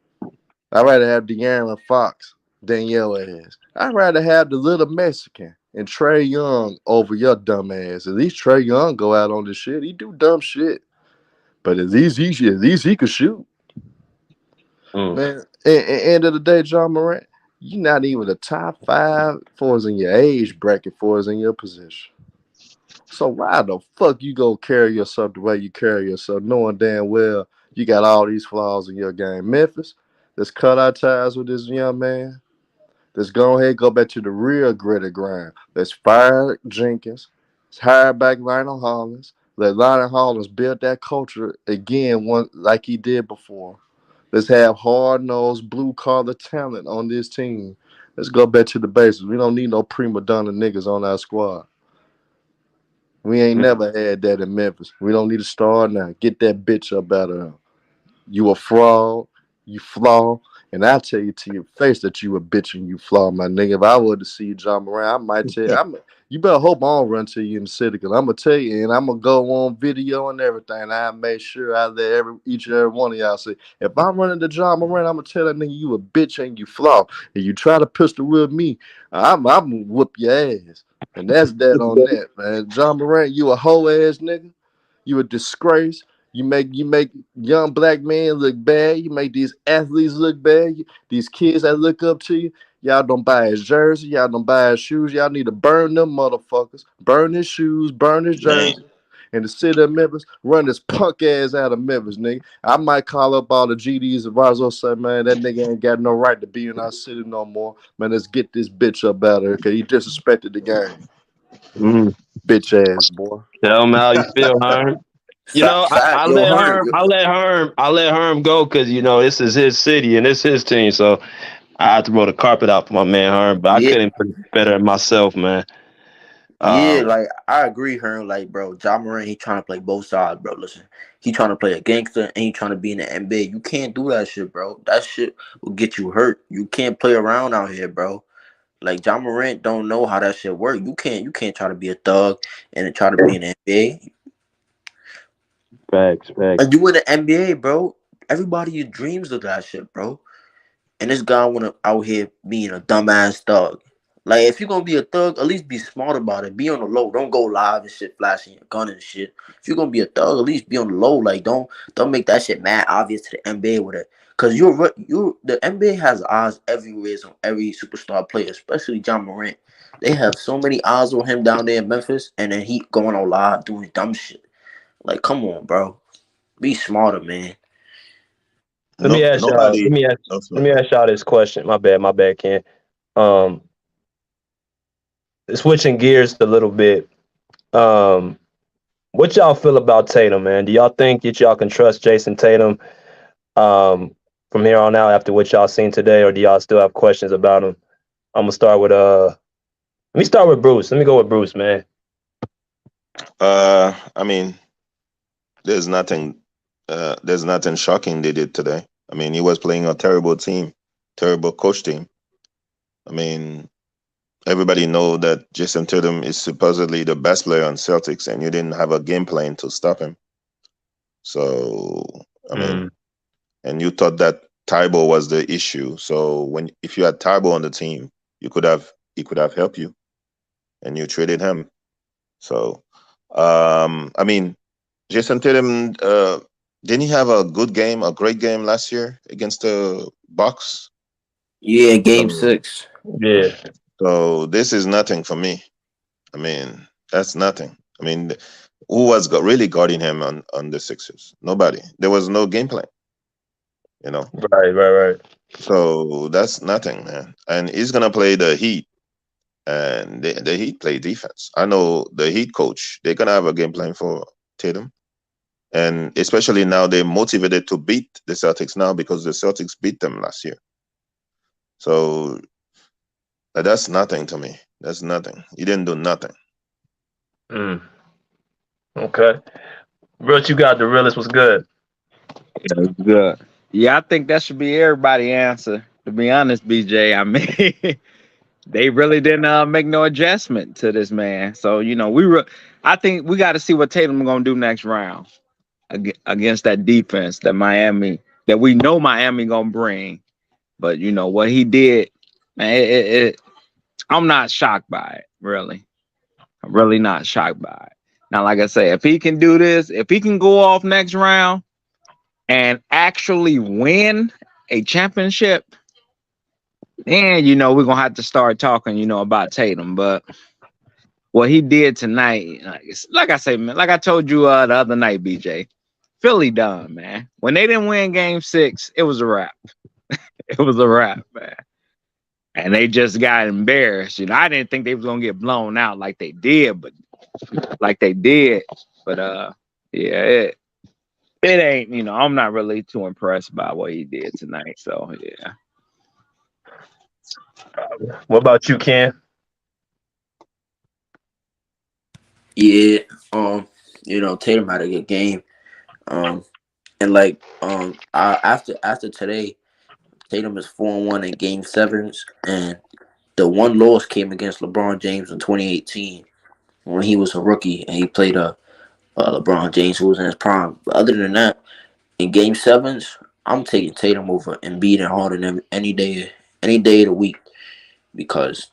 I'd rather have De'Aaron Fox than your ass. I'd rather have the little Mexican and Trey Young over your dumb ass. At least Trey Young go out on this shit. He do dumb shit. But at least he could shoot. Mm. Man, at end of the day, John Morant, you not even the top five for us in your age bracket for us in your position. So why the fuck you go carry yourself the way you carry yourself, knowing damn well you got all these flaws in your game? Memphis, let's cut our ties with this young man. Let's go ahead and go back to the real gritty grind. Let's fire Jenkins. Let's hire back Lionel Hollins. Let Lionel Hollins build that culture again, one like he did before. Let's have hard nosed blue collar talent on this team. Let's go back to the basics. We don't need no prima donna niggas on our squad. We ain't Mm. never had that in Memphis. We don't need a star now. Get that bitch up out of there. You a fraud. You flaw. And I tell you to your face that you a bitch and you flaw, my nigga. If I were to see you, Ja Morant, I might tell you. You better hope I don't run to you in the city, because I'm going to tell you, and I'm going to go on video and everything. I make sure I let each and every one of y'all see. If I'm running to Ja Morant, I'm going to tell that nigga you a bitch and you flaw. And you try to pistol whip me, I'm going to whoop your ass. And that's that on that, man. Ja Morant, you a hoe ass nigga. You a disgrace. You make young black men look bad. You make these athletes look bad. These kids that look up to you. Y'all don't buy his jersey. Y'all don't buy his shoes. Y'all need to burn them motherfuckers. Burn his shoes. Burn his Man, jersey. And the city of Memphis, run this punk ass out of Memphis, nigga. I might call up all the GDs of Vazo, say, man, that nigga ain't got no right to be in our city no more. Man, let's get this bitch up out of here, because he disrespected the game. Mm. Bitch ass boy. Tell me how you feel, Herm. You know, I Yo, let Herm, Herm, I let Herm go because this is his city and it's his team. So I had to roll the carpet out for my man Herm, but I yeah, couldn't put it better than myself, man. yeah, Um, like I agree, Herm. Like, bro, Ja Morant, he trying to play both sides, bro. Listen, he trying to play a gangster and he trying to be in the NBA. You can't do that shit, bro. That shit will get you hurt. You can't play around out here, bro. Like Ja Morant don't know how that shit work. You can't try to be a thug and then try to be in the NBA. facts, facts. And you in the NBA, bro. Everybody dreams of that shit, bro. And this guy wanna out here being a dumbass thug. Like if you're gonna be a thug, at least be smart about it. Be on the low. Don't go live and shit, flashing your gun and shit. If you're gonna be a thug, at least be on the low. Like don't make that shit mad obvious to the NBA with it. Cause you the NBA has eyes everywhere on every superstar player, especially John Morant. They have so many eyes on him down there in Memphis, and then he going on live doing dumb shit. Like, come on, bro. Be smarter, man. Let me no, ask y'all. nobody. No, Let sorry. me ask y'all this question. My bad, Ken. Um, Switching gears a little bit. Um, what y'all feel about Tatum, man? Do y'all think that y'all can trust Jayson Tatum from here on out after what y'all seen today, or do y'all still have questions about him? I'm gonna start with Let me start with Bruce. Let me go with Bruce, man. I mean, there's nothing. There's nothing shocking they did today. I mean, he was playing a terrible team, terrible coach team. I mean, everybody know that Jason Tatum is supposedly the best player on Celtics, and you didn't have a game plan to stop him. So, I Mm, mean, and you thought that Tybo was the issue. So if you had Tybo on the team, you could have he could have helped you, and you traded him. So, I mean, Jason Tatum, didn't he have a good game, a great game last year against the Bucks? Yeah, game So, six. yeah, so this is nothing for me. I mean, that's nothing. I mean, who was really guarding him on the Sixers? Nobody. There was no game plan, you know. right. So that's nothing, man. And he's gonna play the Heat, and the Heat play defense. I know the Heat coach. They're gonna have a game plan for Tatum, and especially now they're motivated to beat the Celtics now because the Celtics beat them last year. So that's nothing to me. That's nothing. He didn't do nothing. Mm, okay. Bruce, you got the realest was good. Yeah, it's good. Yeah, I think that should be everybody's answer. To be honest, BJ, I mean, they really didn't make no adjustment to this man. So I think we got to see what Tatum gonna do next round against that defense that we know Miami gonna bring. But what he did, man, I'm not shocked by it. Really, I'm really not shocked by it. Now, like I say, if he can do this, if he can go off next round and actually win a championship, then we're gonna have to start talking, about Tatum. But what he did tonight, like I say, man, like I told you the other night, BJ, Philly done, man. When they didn't win Game 6, it was a wrap. It was a wrap, man. And they just got embarrassed. I didn't think they was gonna get blown out like they did, but yeah, it ain't. I'm not really too impressed by what he did tonight. So yeah. What about you, Ken? Yeah, Tatum had a good game. And like after today, Tatum is 4-1 in Game Sevens, and the one loss came against LeBron James in 2018 when he was a rookie and he played LeBron James who was in his prime. But other than that, in Game Sevens, I'm taking Tatum over Embiid and Harden any day of the week because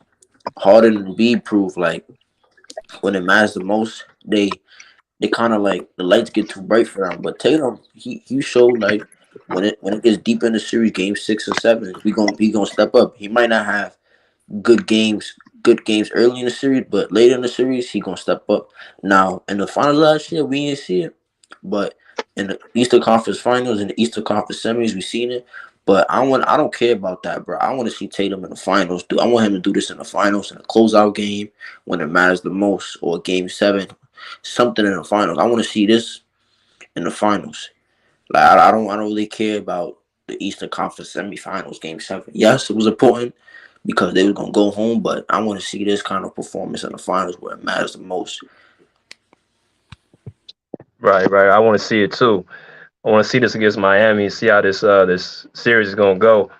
Harden and Embiid prove like when it matters the most, they kind of like the lights get too bright for them. But Tatum, he showed like when it gets deep in the series, Game 6 or 7, he gonna step up. He might not have good games good games early in the series, but later in the series he gonna step up. Now in the finals last year we didn't see it, but in the Eastern Conference Finals and the Eastern Conference Semis we seen it. But I don't care about that, bro. I want to see Tatum in the finals. I want him to do this in the finals in a closeout game when it matters the most, or Game 7, something in the finals. I want to see this in the finals. Like I don't really care about the Eastern Conference semifinals, Game 7. Yes, it was important because they were gonna go home, but I want to see this kind of performance in the finals where it matters the most. Right, right. I want to see it too. I want to see this against Miami. See how this series is gonna go.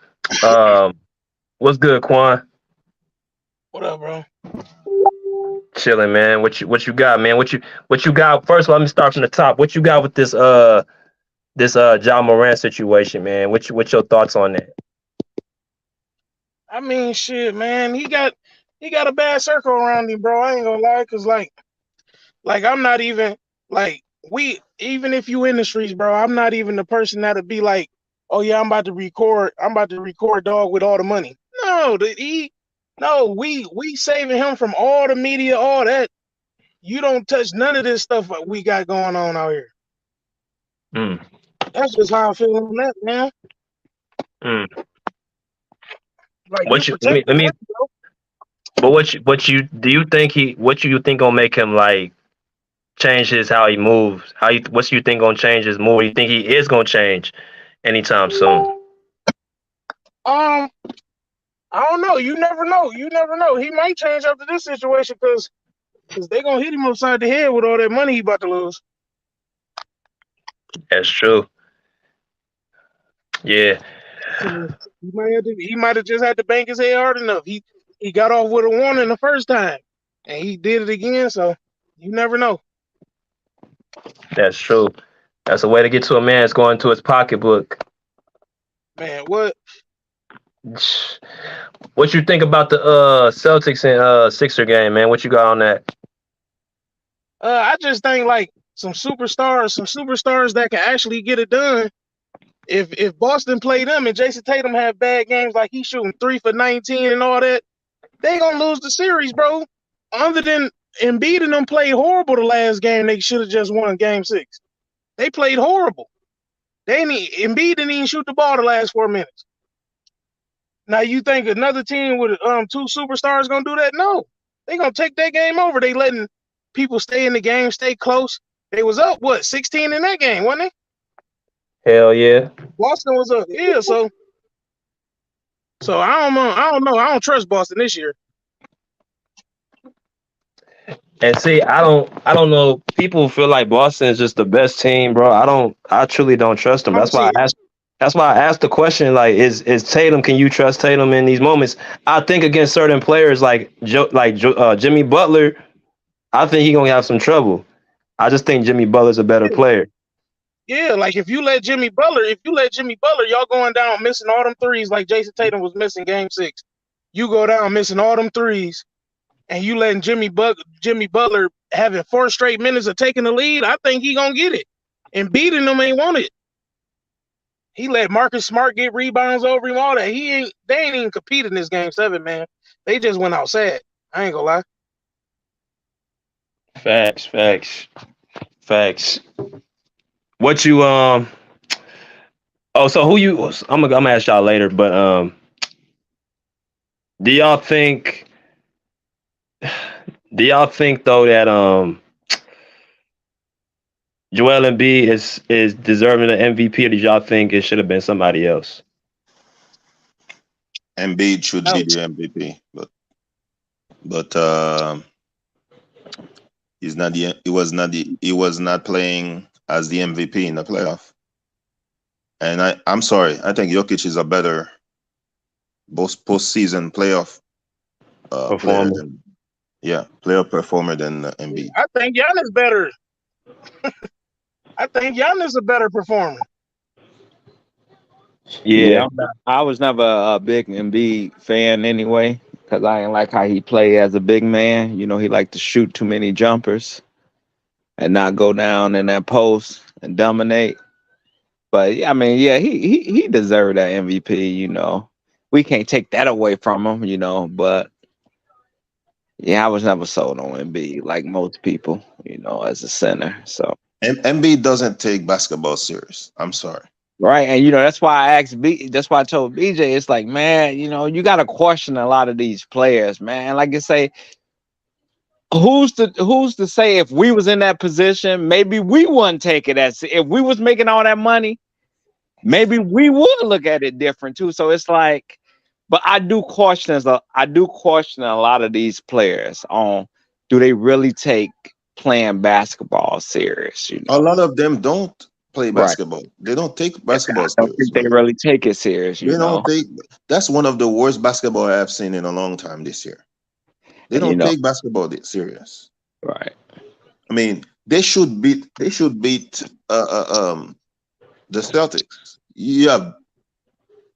Um, what's good, Quan? What up, bro? Chilling, man. What you got, man? What you got? First of all, let me start from the top. What you got with this Ja Morant situation, man? What's your thoughts on that? I mean, shit, man. He got a bad circle around him, bro. I ain't gonna lie, cause like I'm not even like we even if you in the streets, bro. I'm not even the person that'll be like, oh yeah, I'm about to record. I'm about to record dog with all the money. No, we saving him from all the media, all that. You don't touch none of this stuff that we got going on out here. Mm, That's just how I feel on that, man. mm. Like you What you let protect the me money, bro. but what you do you think what you think gonna make him like change his how he moves? What you think gonna change his move? You think he is gonna change anytime soon? Um, I don't know. You never know. You never know. He might change after this situation because they gonna hit him upside the head with all that money he about to lose. That's true. Yeah, So he might have just had to bank his head hard enough. He got off with a warning the first time, and he did it again. So you never know, that's true. That's a way to get to a man that's going to his pocketbook. man. What? What you think about the Celtics and Sixer game, man? What you got on that? I just think like some superstars that can actually get it done. If Boston play them and Jayson Tatum have bad games like he's shooting 3 for 19 and all that, they gonna lose the series, bro. Other than Embiid and them played horrible the last game, they should have just won Game 6. They played horrible. Embiid didn't even shoot the ball the last 4 minutes. Now you think another team with two superstars gonna do that? No, they gonna take that game over. They letting people stay in the game, stay close. They was up what 16 in that game, wasn't Hell yeah. they? Boston was up, yeah. So I don't know. I don't know. I don't trust Boston this year. And see, I don't know. People feel like Boston is just the best team, bro. I truly don't trust them. I'm gonna That's why see. I asked the question like, is Tatum? Can you trust Tatum in these moments? I think against certain players Jimmy Butler, I think he gonna have some trouble. I just think Jimmy Butler's a better player. Yeah, like if you let Jimmy Butler, y'all going down missing all them threes like Jayson Tatum was missing Game 6. You go down missing all them threes, and you letting Jimmy Butler having 4 straight minutes of taking the lead. I think he gonna get it, and beating them ain't want it. He let Marcus Smart get rebounds over him, all that. They ain't even compete in this Game 7, man. They just went outside. I ain't gonna lie. Facts, facts, facts. What you Oh, so who you? I'm gonna ask y'all later, but do y'all think? Do y'all think though that Joel Embiid is deserving of MVP, or did y'all think it should have been somebody else? Embiid should be No, the MVP, but he's not the. He was not playing as the MVP in the playoff. And I'm sorry. I think Jokic is a better both postseason playoff player Performer. than player performer than Embiid. I think Giannis better. I think Giannis a better performer. Yeah. Yeah, I was never a big Embiid fan anyway, because I didn't like how he played as a big man. You know, he liked to shoot too many jumpers and not go down in that post and dominate. But yeah, I mean, yeah, he deserved that MVP. You know, we can't take that away from him. You know, but yeah, I was never sold on Embiid like most people. You know, as a center. So Embiid doesn't take basketball serious. I'm sorry. right, and you know that's why I asked B. That's why I told BJ. It's like, man, you know, you got to question a lot of these players, man. Like I say, who's to say if we was in that position, maybe we wouldn't take it as if we was making all that money, maybe we would look at it different too. So it's like, but I do question a lot of these players on do they really take playing basketball serious, you A know? lot of them don't play Right. basketball. They don't take I basketball don't serious, think they man. really take it serious, you They don't know. take. That's one of the worst basketball I've seen in a long time this year. They And you don't know, take basketball serious. right. I mean, they should beat. They should beat the Celtics. Yeah,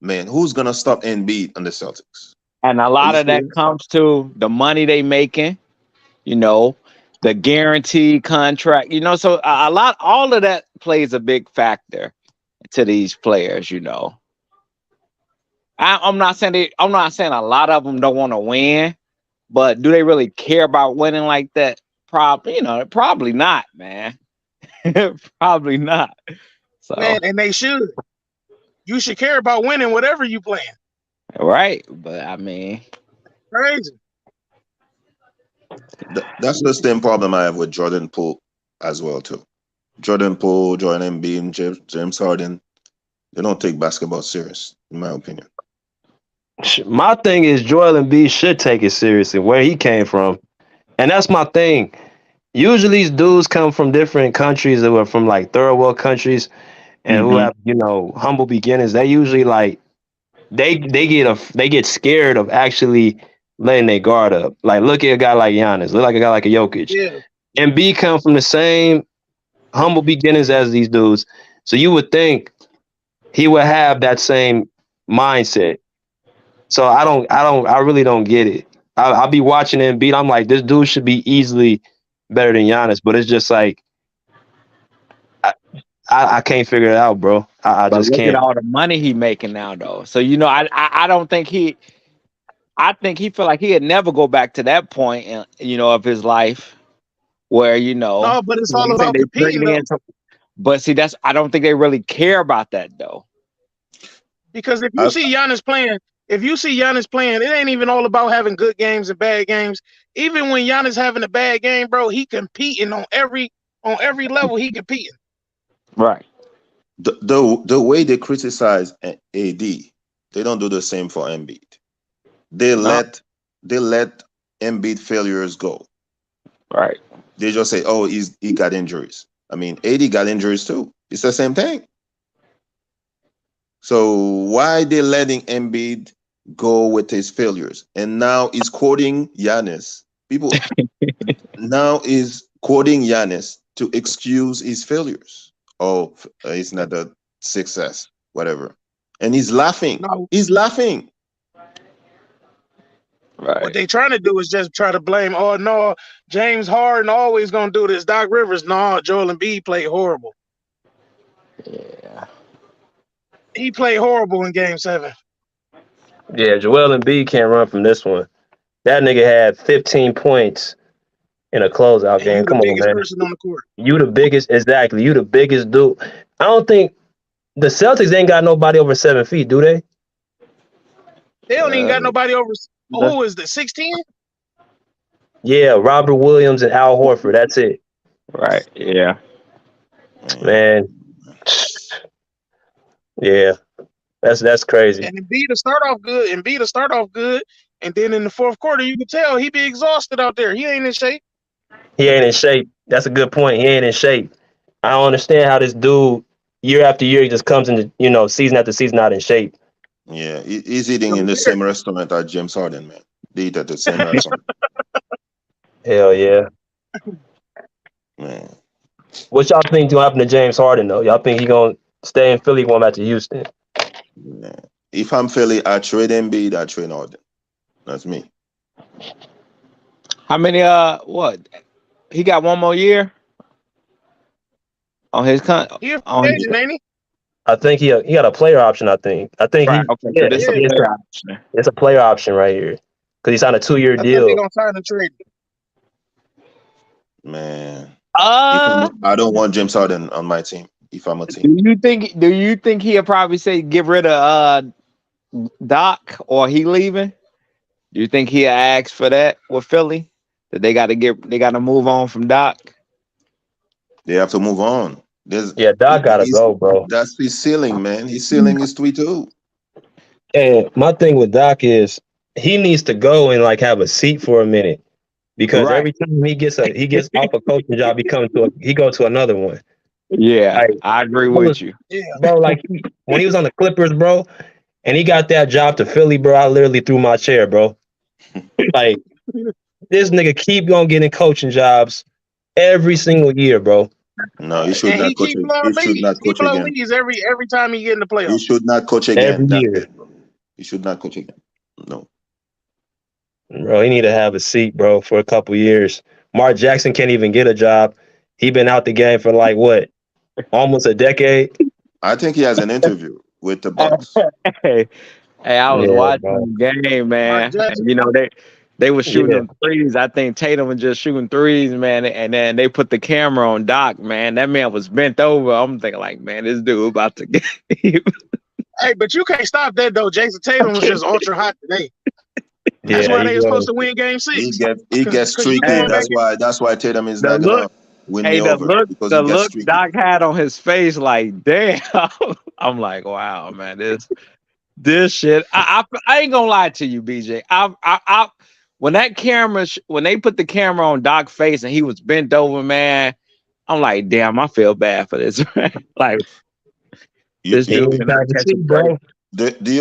man, who's gonna stop Embiid on the Celtics? And a Are lot you of that serious? comes to the money they making, you know, the guaranteed contract, you know. So a lot, all of that plays a big factor to these players, you know. I'm not saying a lot of them don't want to win, but do they really care about winning like that? Probably, you know, probably not, man. Probably not. So Man, and they should. You should care about winning whatever you playing. right, but I mean, Crazy. That's the same problem I have with Jordan Poole as well too. Jordan Poole, Jordan Embiid, and James Harden. They don't take basketball serious, in my opinion. My thing is Joel Embiid should take it seriously where he came from. And that's my thing. Usually these dudes come from different countries that were from like third world countries and who hmm have, humble beginnings. They usually like they get scared of actually letting their guard up. Like look at a guy like Giannis, look like a guy like a Jokic. Yeah. And B come from the same humble beginnings as these dudes. So you would think he would have that same mindset. So I really don't get it. I'll be watching Embiid. I'm like, this dude should be easily better than Giannis, but it's just like I, I can't figure it out, bro. I but just look at can't. all the money he making now, though. So you know, I don't think he. I think he feel like he'd never go back to that point, you know, of his life where you know. No, but it's all I think about they bring competing it though. in. But see, that's I don't think they really care about that though. Because I, if you see Giannis playing, it ain't even all about having good games and bad games. Even when Giannis having a bad game, bro, he competing on every level. He competing. Right. the way they criticize AD, they don't do the same for Embiid. They No. let they let Embiid failures go. Right. They just say, "Oh, he got injuries." I mean, AD got injuries too. It's the same thing. So why they letting Embiid go with his failures? And now he's quoting Giannis. People now is quoting Giannis to excuse his failures. Oh, it's not a success, whatever. And he's laughing. No, He's laughing. what Right. they trying to do is just try to blame. Oh no, James Harden always gonna do this. Doc Rivers, no, Joel Embiid played horrible. Yeah. He played horrible in Game 7. Yeah, Joel Embiid can't run from this one. That nigga had 15 points in a closeout And you game. the Come on, biggest man. person on the court. You the biggest, exactly. You the biggest dude. I don't think the Celtics ain't got nobody over 7 feet, do they? They don't even Uh, got nobody over. no. Who is the 6'10"? Yeah, Robert Williams and Al Horford. That's it, Right. Yeah. Man. man. Yeah, That's crazy. And Embiid to start off good. Embiid to start off good, and then in the fourth quarter, you can tell he be exhausted out there. He ain't in shape. He ain't in shape. That's a good point. He ain't in shape. I don't understand how this dude year after year he just comes into season after season not in shape. Yeah, he's eating So in the weird. same restaurant as James Harden, man. They eat at the same restaurant, Hell yeah. man. What y'all think gonna happen to James Harden though? Y'all think he gonna stay in Philly going back to Houston? Yeah. If I'm Philly, I trade Embiid, I trade Harden. That's me. How many? What? He got one more year on his con. He a free On his, Yeah, agent, ain't he? I think he got a player option. I think right. he Okay. So yeah. this Yeah. a It's player a option. it's a player option right here because he signed a 2-year I thought they deal. gonna sign the trade. man. Uh, I don't want James Harden on my team. If I'm a team, do you think he'll probably say get rid of Doc or he leaving? Do you think he'll ask for that with Philly? That they gotta move on from Doc? they have to move on. There's Yeah, Doc gotta he's go, bro. that's his ceiling, man. His ceiling is 3-2. And my thing with Doc is he needs to go and like have a seat for a minute because Right. every time he gets off a coaching job, he go to another one. Yeah, Like I agree I was, with you. Yeah. bro, like when he was on the Clippers, bro, and he got that job to Philly, bro, I literally threw my chair, bro. Like this nigga keep on getting coaching jobs every single year, bro. No, he should And not he coach. keep blowing He should leads. not He coach blow again. leads every time he get in the He playoffs. should not coach Every again. That's year. it, bro. He should not coach again. No. Bro, he need to have a seat, bro, for a couple years. Mark Jackson can't even get a job. He been out the game for like what, almost a decade. I think he has an interview with the Bucks. Hey, hey, I was Yeah, watching bro. the game, Mark man, and Jackson. they were shooting Yeah, them threes. I think Tatum was just shooting threes, man, and then they put the camera on Doc, man. That man was bent over. I'm thinking like, man, this dude about to get. Hey, but you can't stop that though. Jason Tatum was just ultra hot today. That's yeah, why he they were supposed was. to win Game He 6. gets he gets Cause you streaky. going Hey, back in. That's why Tatum is the not look, gonna win me hey, the over look, because he the gets look streaky. Doc had on his face, like, damn. I'm like, wow, man, this shit. I ain't gonna lie to you, BJ. When that camera, when they put the camera on Doc's face and he was bent over, man, I'm like, damn, I feel bad for this, man. Like You this He you dude didn't cannot have a catch a seat, break. bro.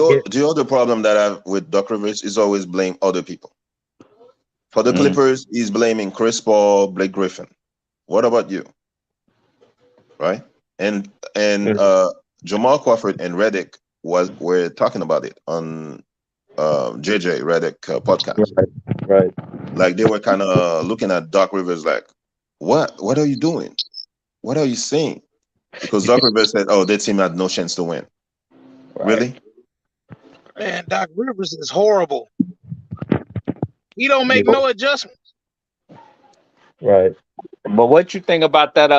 Yeah, the other problem that I have with Doc Rivers is always blame other people. For the Mm, Clippers, he's blaming Chris Paul, Blake Griffin. What about you, right? And mhm, Jamal Crawford and Reddick were talking about it on JJ Reddick podcast. right, right. Like they were kind of looking at Doc Rivers like, what are you doing? What are you saying? Because Doc Rivers said, "Oh, that team had no chance to win." right. Really? Man, Doc Rivers is horrible. He don't Yeah, make no adjustments. right. But what you think about that?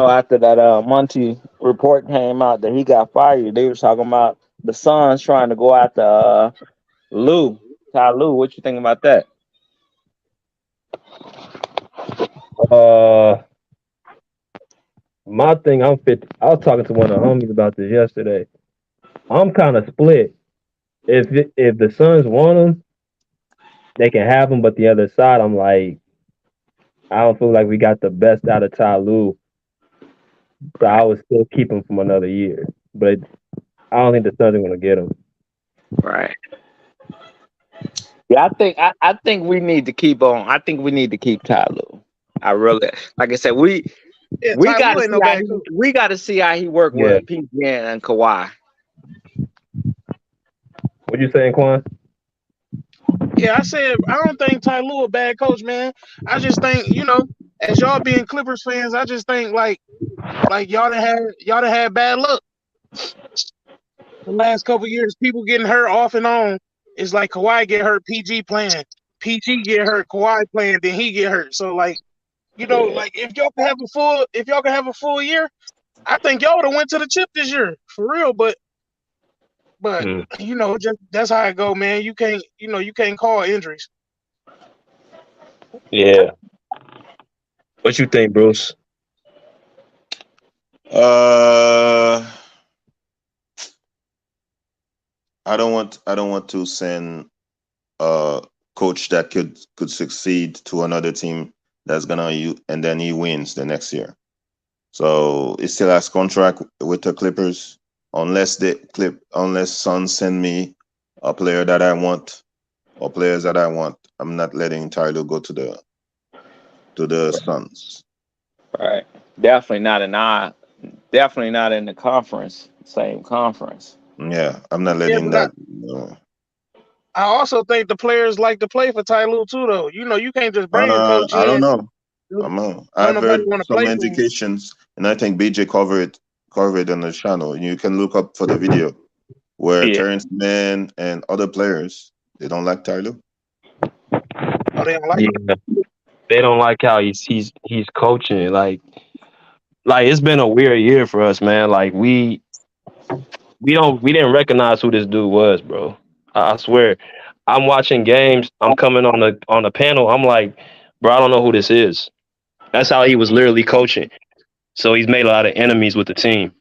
After that Monty report came out that he got fired, they was talking about the Suns trying to go after Lou, Ty Lue. What you think about that? Uh, my thing, I'm 50. I was talking to one of the homies about this yesterday. I'm kind of split. If the Suns want him, they can have him. But the other side, I'm like, I don't feel like we got the best out of Ty Lue, so I Right, would still keep him from another year. But I don't think the Suns are going to get him. right. Yeah, I think we need to keep on. I think we need to keep Ty Lue. I really, like I said, Yeah, we Ty got Lue to ain't see no how bad coach. he work Yeah. with PG and Kawhi. What you saying, Quan? Yeah, I said I don't think Ty Lue a bad coach, man. I just think, as y'all being Clippers fans, I just think like y'all done had bad luck the last couple years. People getting hurt off and on. It's like Kawhi get hurt, PG playing. PG get hurt, Kawhi playing, then he get hurt. So like, Yeah, like if y'all can have a full year, I think y'all would have went to the chip this year for real. But Hmm. just that's how it go, man. You can't call injuries. Yeah. What you think, Bruce? Uh, I don't want to send a coach that could succeed to another team that's gonna you and then he wins the next year. So he still has contract with the Clippers unless Sun send me a player that I want or players that I want. I'm not letting Tyler go to the Suns. Right. Definitely not in our. Definitely not in the conference. Same conference. Yeah, I'm not Yeah, letting but that. I also think the players like to play for Ty Lue too, though. You can't just bring a coach I don't in. know. Don't I've nobody heard want to some play for him. indications, and I think BJ covered on the channel. You can look up for the video where Yeah. Terrence Mann and other players they don't like Tyler. Oh, they don't like him. Yeah, they don't like how he's coaching. Like it's been a weird year for us, man. Like we didn't recognize who this dude was, bro. I swear. I'm watching games. I'm coming on the panel. I'm like, bro, I don't know who this is. That's how he was literally coaching. So he's made a lot of enemies with the team.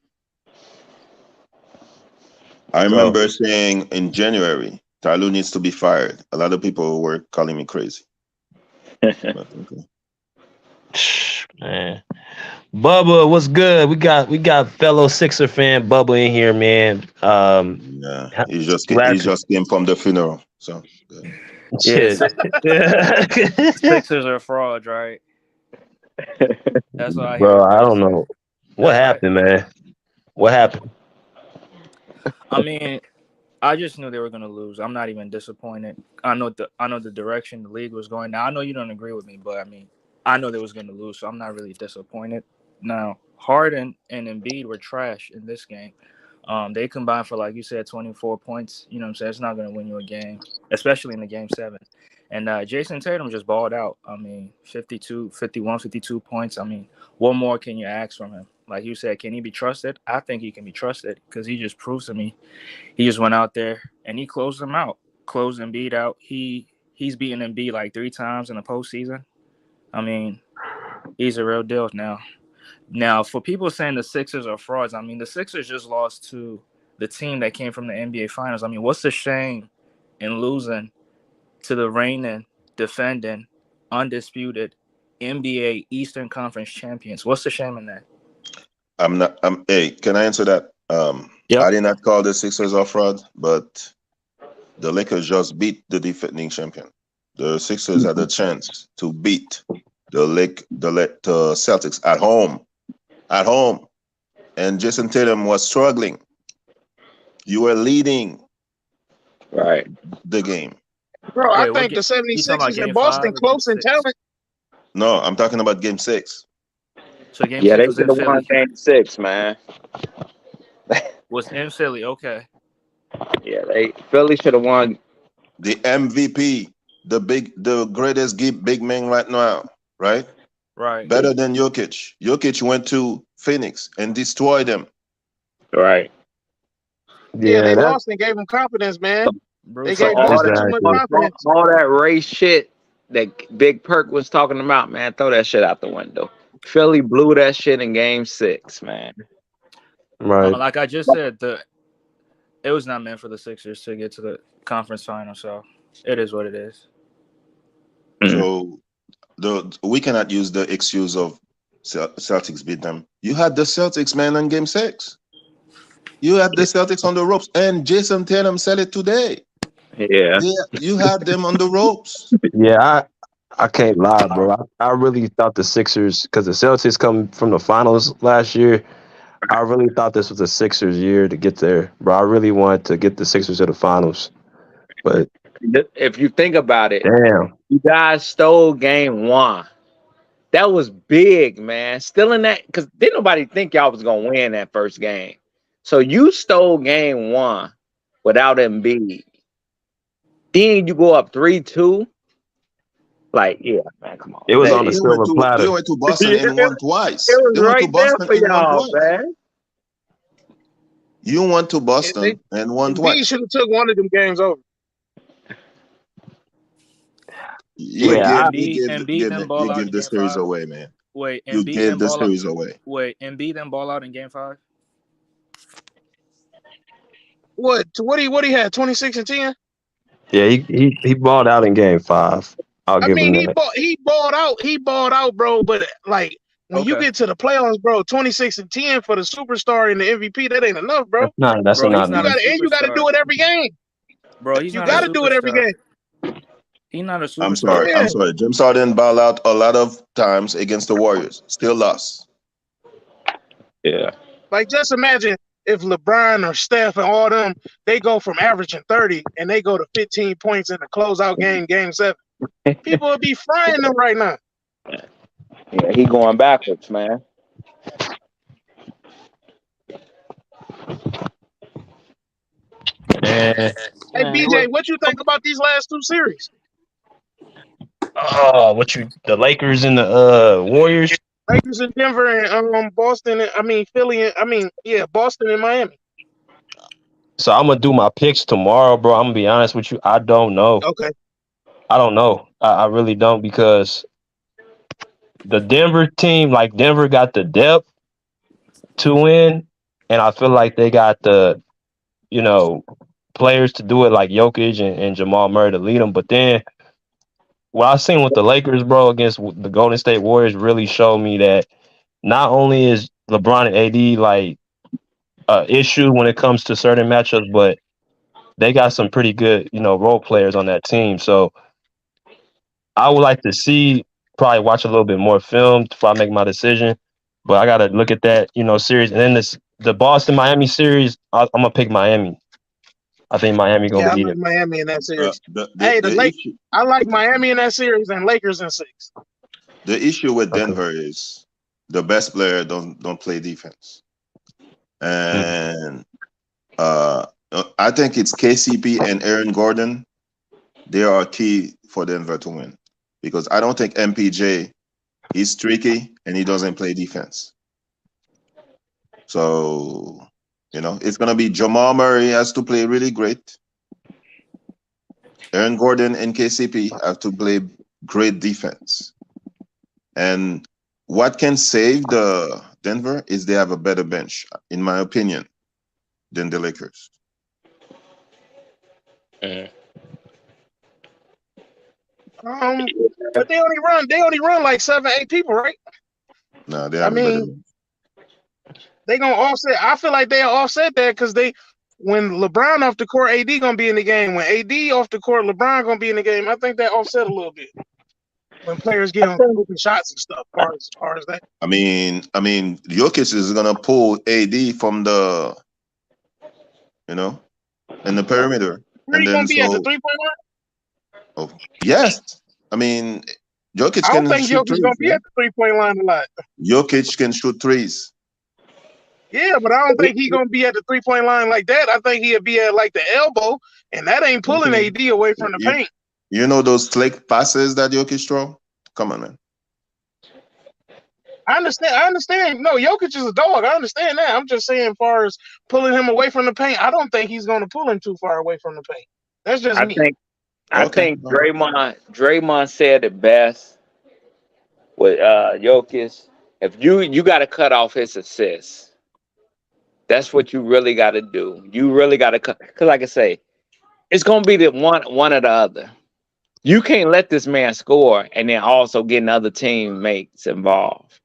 I So remember saying in January, Tyler needs to be fired. A lot of people were calling me crazy. But okay. man. Bubba, what's good? We got fellow Sixer fan Bubba in here, man. Yeah, he Last just came from the funeral. So good. Yeah, shit. Sixers are frauds, right? That's what I hear Bro, I everybody don't say. know what That's right. happened, man. What happened? I mean, I just knew they were gonna lose. I'm not even disappointed. I know the direction the league was going. Now I know you don't agree with me, but I mean, I know they was gonna lose, so I'm not really disappointed. Now, Harden and Embiid were trash in this game. They combined for, like you said, 24 points. You know what I'm saying? It's not gonna win you a game, especially in the game seven. And Jayson Tatum just balled out. I mean, 52, 51, 52 points. I mean, what more can you ask from him? Like you said, can he be trusted? I think he can be trusted because he just proves to me he just went out there and he closed them out, closed Embiid out. He's beaten Embiid like 3 times in the postseason. I mean, he's a real deal now. Now, for people saying the Sixers are frauds, I mean, the Sixers just lost to the team that came from the NBA Finals. I mean, what's the shame in losing to the reigning, defending, undisputed NBA Eastern Conference champions? What's the shame in that? I'm not. Hey, can I answer that? Yep. I did not call the Sixers a fraud, but the Lakers just beat the defending champion. The Sixers had a chance to beat the Celtics at home, and Jason Tatum was struggling. You were leading Right. the game. Bro, I Wait, what think game? the You talking about 76ers and game Boston five or game close in six? talent. No, I'm talking about Game 6. So game Yeah, six they was should in have won Philly. game 6, man. Was in Philly. Okay. Yeah, Philly should have won. The MVP, the greatest big man right now, right? Right. Better than Jokic. Jokic went to Phoenix and destroyed them. Right. Yeah, Yeah, they that lost and gave him confidence, man. They Bruce So gave Brown. Boston too much exactly. confidence. all that race shit that Big Perk was talking about, man, throw that shit out the window. Philly blew that shit in game 6, man. Right. Like I just said, it was not meant for the Sixers to get to the conference final. So it is what it is. Mhm. So we cannot use the excuse of Celtics beat them. You had the Celtics, man, in Game 6. You had the Celtics on the ropes, and Jason Tatum said it today. Yeah. Yeah, you had them on the ropes. Yeah, I can't lie, bro. I really thought the Sixers, because the Celtics come from the finals last year. I really thought this was the Sixers' year to get there, bro. I really wanted to get the Sixers to the finals, but If you think about it, damn, you guys stole game 1. That was big, man. Still in that, because didn't nobody think y'all was gonna win that first game. So you stole game 1 without Embiid. Then you go up 3-2. Like, yeah, man, come on. it was on the You went silver to platter. you went to Boston It and won twice. was You went to right there Boston for and won y'all, twice. man. You went to And they Boston and won Embiid twice. should have took one of them games over. You Wait, Yeah, gave I, you Embiid gave Embiid give them you ball out give in the game series five. away, man. Wait, You Embiid gave them the ball out. series away. Wait, Embiid them ball out in game five. what he had 26 and 10. Yeah, he balled out in game 5. I'll I give him mean, that. he balled out, bro. But like when you Okay, get to the playoffs, bro, 26 and 10 for the superstar and the MVP, that ain't enough, bro. That's bro. He's not You not a enough. gotta do superstar. it every game. Bro, he's You not a gotta do it every superstar. game. He's not a I'm superstar, sorry. I'm Yeah. bro. sorry. James Harden ball out a lot of times against the Warriors. Still lost. Yeah. Like just imagine if LeBron or Steph and all them, they go from averaging 30 and they go to 15 points in the closeout game 7. People would be frying them right now. Yeah, he going backwards, man. Man, Hey man, BJ, what you think about these last 2 series? the Lakers and the Warriors? Lakers in Denver and Boston. I mean Philly. Boston and Miami. So I'm gonna do my picks tomorrow, bro. I'm gonna be honest with you. I don't know. Okay. I don't know. I really don't, because the Denver team, like Denver got the depth to win, and I feel like they got the, you know, players to do it, like Jokic and Jamal Murray to lead them. But then what I seen with the Lakers, bro, against the Golden State Warriors really showed me that not only is LeBron and AD like a issue when it comes to certain matchups, but they got some pretty good, role players on that team. So I would like to probably watch a little bit more film before I make my decision. But I gotta look at that, series, and then the Boston Miami series. I'm gonna pick Miami. I think Miami gonna Yeah, I beat like it. Miami in that series. The Hey, the Lake. issue I like Miami in that series and Lakers in 6. the issue with Okay. Denver is the best player don't play defense, and I think it's KCP and Aaron Gordon. They are key for Denver to win, because I don't think MPJ is tricky and he doesn't play defense. So it's gonna be Jamal Murray has to play really great. Aaron Gordon and KCP have to play great defense. And what can save the Denver is they have a better bench, in my opinion, than the Lakers. But they only run like 7-8 people, right? No, they I have a better mean, bench. they gonna offset. I feel like they'll offset that because when LeBron off the court, AD gonna be in the game. When AD off the court, LeBron gonna be in the game. I think that offset a little bit when players get on open shots and stuff. As far as that, I mean, Jokic is gonna pull AD from the, in the perimeter, where and you then gonna be at the so 3-point line? yes, I mean, Jokic I don't can think shoot Jokic's gonna threes, be man. at the 3-point line a lot. Jokic can shoot threes. Yeah, but I don't think he's gonna be at the 3-point line like that. I think he'll be at like the elbow, and that ain't pulling Okay. AD away from the paint. You know those slick passes that Jokic throw? Come on, man. I understand. No, Jokic is a dog. I understand that. I'm just saying, as far as pulling him away from the paint, I don't think he's going to pull him too far away from the paint. That's just I me. think Draymond said it best with Jokic. If you got to cut off his assists, that's what you really got to do. You really got to cut, because like I say, it's gonna be the one or the other. You can't let this man score and then also getting other teammates involved.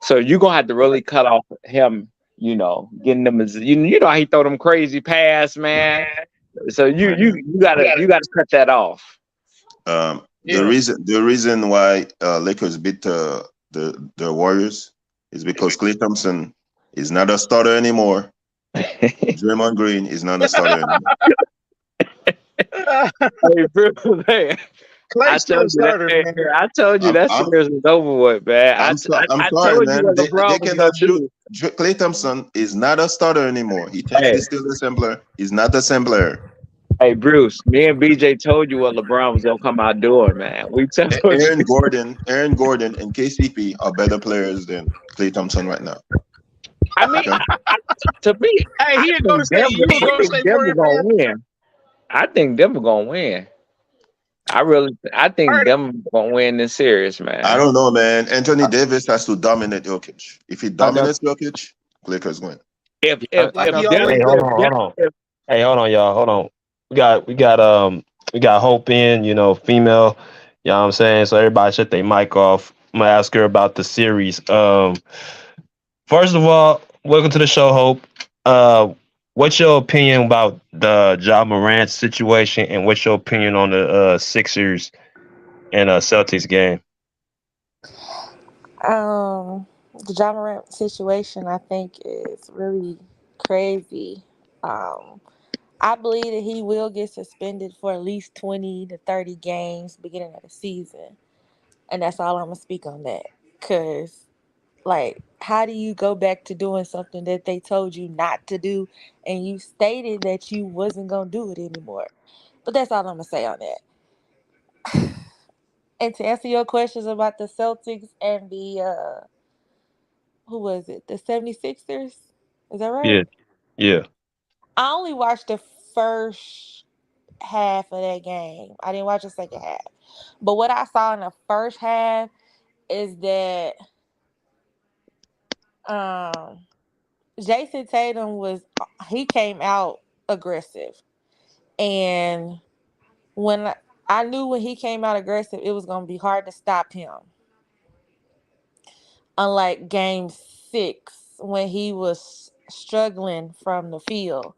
So you're gonna have to really cut off him, getting them, you know how he throw them crazy pass, man. So you gotta cut that off. The Yeah. reason why Lakers beat the Warriors is because Klay Thompson is not a starter anymore. Draymond Green is not a starter anymore. Hey, bro, man. Clay's still a starter, man. I told you that series was over with, man. I'm sorry, told man. you what They LeBron was cannot gonna shoot. do. Klay Thompson is not a starter anymore. He thinks he's still a sampler. He's not a sampler. Hey, Bruce, me and BJ told you what LeBron was gonna come out doing, man. We told you. Aaron Gordon, and KCP are better players than Klay Thompson right now. I mean, to me, Hey, he a Golden State. You a Golden State Denver Warrior gonna fan? win. I think Denver gonna win. I think Denver gonna win this series, man. I don't know, man. Anthony Davis has to dominate Jokic. If he dominates Jokic, Lakers win. If Like he always hold on. Hey, hold on, y'all. Hold on. We got Hope in, female. You know what I'm saying? So everybody shut their mic off. I'm gonna ask her about the series. First of all, welcome to the show, Hope. Uh, what's your opinion about the Ja Morant situation, and what's your opinion on the Sixers and Celtics game? Um, the John Morant situation, I think, is really crazy. Um, I believe that he will get suspended for at least 20 to 30 games beginning of the season. And that's all I'm going to speak on that. Because, like, how do you go back to doing something that they told you not to do and you stated that you wasn't going to do it anymore? But that's all I'm going to say on that. And to answer your questions about the Celtics and who was it? The 76ers? Is that right? Yeah, yeah, I only watched the first half of that game. I didn't watch the second half. But what I saw in the first half is that um Jayson Tatum he came out aggressive. And when I knew when he came out aggressive, it was going to be hard to stop him. Unlike game 6 when he was struggling from the field.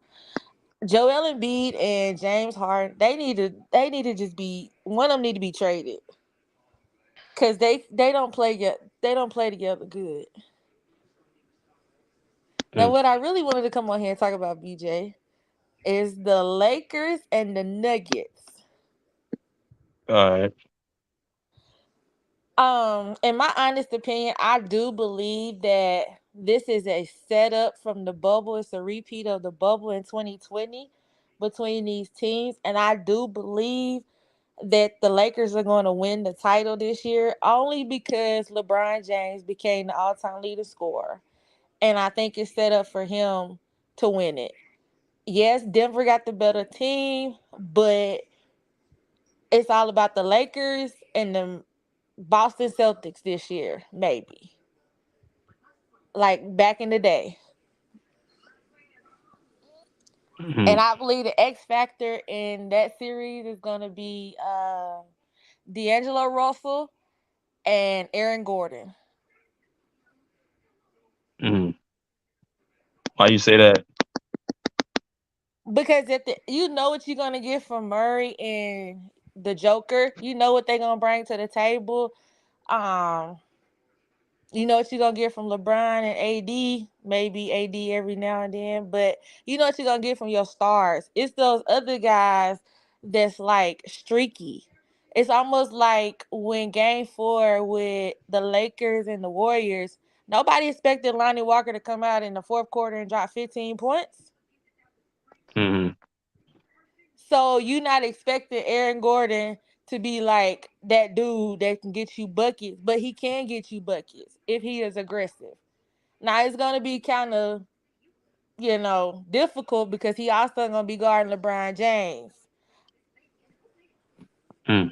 Joel Embiid and James Harden, they need to just be one of them need to be traded because they don't play yet they don't play together good. Now, mm, what I really wanted to come on here and talk about, BJ, is the Lakers and the Nuggets. all right. In my honest opinion, I do believe that this is a setup from the bubble. It's a repeat of the bubble in 2020 between these teams, and I do believe that the Lakers are going to win the title this year only because LeBron James became the all-time leading scorer. And I think it's set up for him to win it. Yes, Denver got the better team, but it's all about the Lakers and the Boston Celtics this year, maybe. Like back in the day. And Mhm, I believe the X factor in that series is going to be D'Angelo Russell and Aaron Gordon. mhm. Why you say that? Because you know what you're gonna get from Murray and the Joker. You know what they're gonna bring to the table. Um, you know what you're gonna get from LeBron and AD. Maybe AD every now and then, but you know what you're gonna get from your stars. It's those other guys that's like streaky. It's almost like when Game 4 with the Lakers and the Warriors. Nobody expected Lonnie Walker to come out in the fourth quarter and drop 15 points. Mhm, So you not expecting Aaron Gordon to be like that dude that can get you buckets, but he can get you buckets if he is aggressive. Now it's gonna be kind of difficult because he also gonna be guarding LeBron James. mm.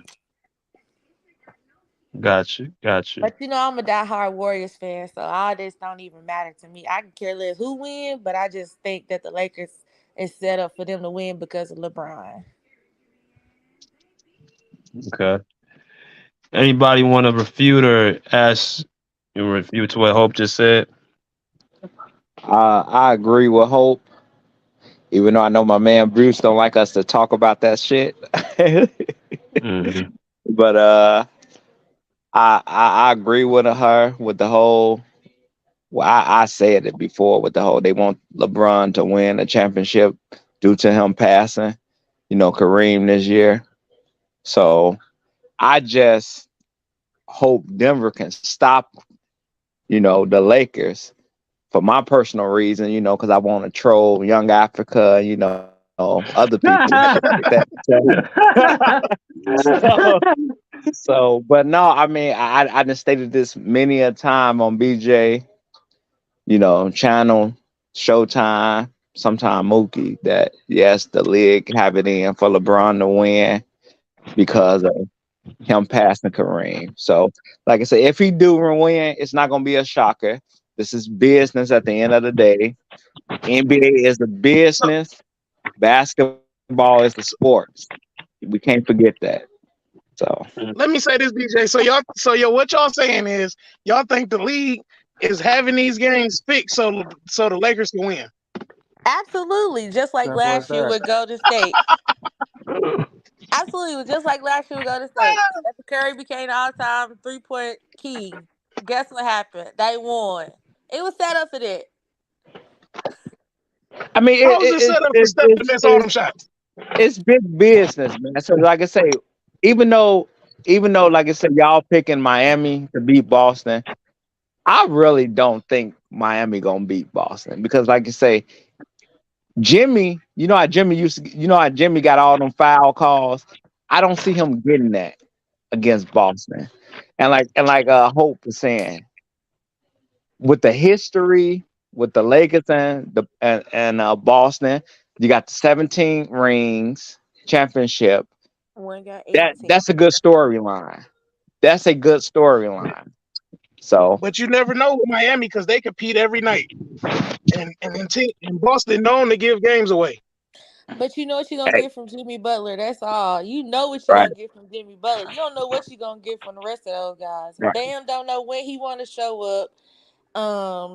Got you, got you. But I'm a diehard Warriors fan, so all this don't even matter to me. I can care less who win, but I just think that the Lakers is set up for them to win because of LeBron. Okay. Anybody want to refute or ask refute to what Hope just said? I agree with Hope, even though I know my man Bruce don't like us to talk about that shit. Hmm. But I agree with her with the whole. Well, I said it before with the whole they want LeBron to win a championship due to him passing, Kareem this year. So I just hope Denver can stop, the Lakers for my personal reason, because I want to troll Young Africa, other people and shit like that. So, but no, I mean, I just stated this many a time on BJ, channel, Showtime, sometime Mookie, that yes, the league have it in for LeBron to win because of him passing Kareem. So, like I said, if he do win, it's not gonna be a shocker. This is business at the end of the day. NBA is the business. Basketball is the sports. We can't forget that. So Let me say this, BJ. What y'all saying is y'all think the league is having these games fixed so the Lakers can win. Absolutely, just like Simple as last year that. with Golden State. Absolutely, just like last year with Golden State. Stephen Curry became the all-time three-point king. Guess what happened? They won. It was set up for that. I mean, How is it set up for Steph to miss all them shots? it's big business, man. So like I say, even though like I said, y'all picking Miami to beat Boston, I really don't think Miami gonna beat Boston because, like you say, Jimmy, you know how Jimmy got all them foul calls. I don't see him getting that against Boston. And like Hope was saying, with the history with the Lakers and Boston, you got the 17 rings championship. One got That's 18. a good storyline. That's a good storyline. So But you never know with Miami because they compete every night, and Boston known to give games away. But you know what you're gonna hey, get from Jimmy Butler. That's all. You know what you're right, gonna get from Jimmy Butler. You don't know what you're gonna get from the rest of those guys. right, Bam don't know when he wanna show up.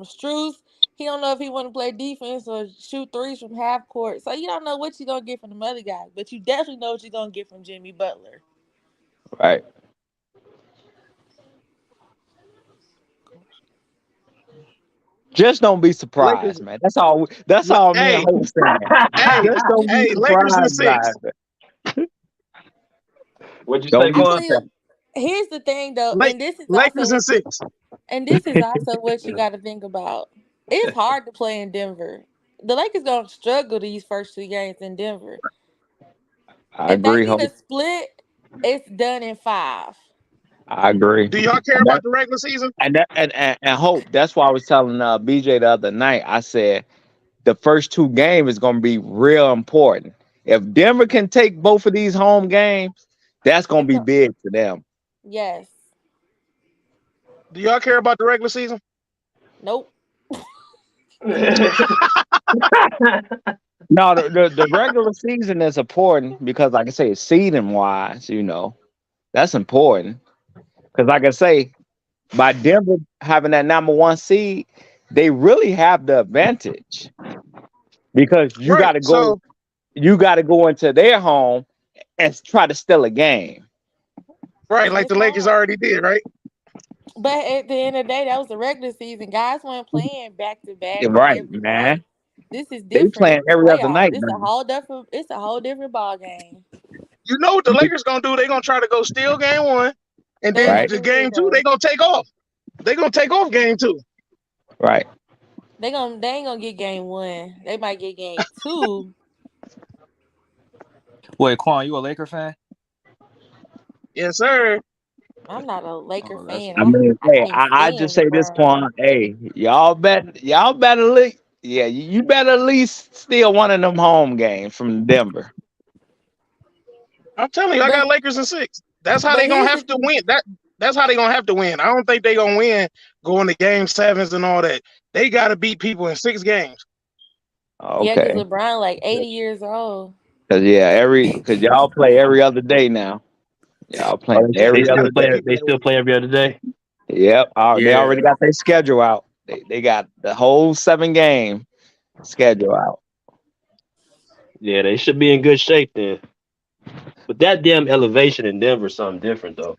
Struth, he don't know if he wanna play defense or shoot threes from half court. So you don't know what you're gonna get from the other guys. But you definitely know what you're gonna get from Jimmy Butler. right. Just don't be Lakers, surprised, man. That's all. That's all me and hey, Hope saying. hey, Just don't be Lakers in surprised by six. it. What'd you say, Don't be Quan? Actually, surprised. here's the thing though, Lake, and this is also Lakers in six. what you got to think about. It's hard to play in Denver. The Lakers gonna struggle these first two games in Denver. I If they agree, get Hope. a split, it's done in five. I agree. Do y'all care And that about the regular season? and Hope. That's why I was telling BJ the other night. I said the first two games is going to be real important. If Denver can take both of these home games, that's going to It's be gonna, big for them. yes. Do y'all care about the regular season? Nope. No, the regular season is important because, like I say, seeding wise, that's important. Because, like I say, by Denver having that number one seed, they really have the advantage because Right. So you got to go into their home and try to steal a game. right, And like it's the Lakers hard. already did, right? But at the end of the day, that was the regular season. Guys weren't playing back to back Yeah, or right, every night. man. This is They different. playing It's every other playoffs. night It's now. a whole different. It's a whole different ball game. You know what the Lakers gonna do? They're gonna try to go steal game one, and They ain't then gonna Right, the do it game two, though. They gonna take off game two. right. They ain't gonna get game one. They might get game two. Wait, Quan, you a Laker fan? Yes, sir. I'm not a Laker Oh, that's fan. I I good. mean, I hey, can't I just stand say this LeBron. point. Hey, y'all better yeah, you better at least steal one of them home games from Denver. I'm telling you, I But got Lakers in six. That's how but they gonna here's have the to win. That's how they gonna have to win. I don't think they gonna win going to game sevens and all that. They got to beat people in 6 games. yeah, because Okay, LeBron like 80 years old. because y'all play every other day now. Y'all Oh, playing they every still other play. day. They still play every other day. Yep, they already Yeah. got their schedule out. They got the whole 7 game schedule out. Yeah, they should be in good shape then. But that damn elevation in Denver is something different though.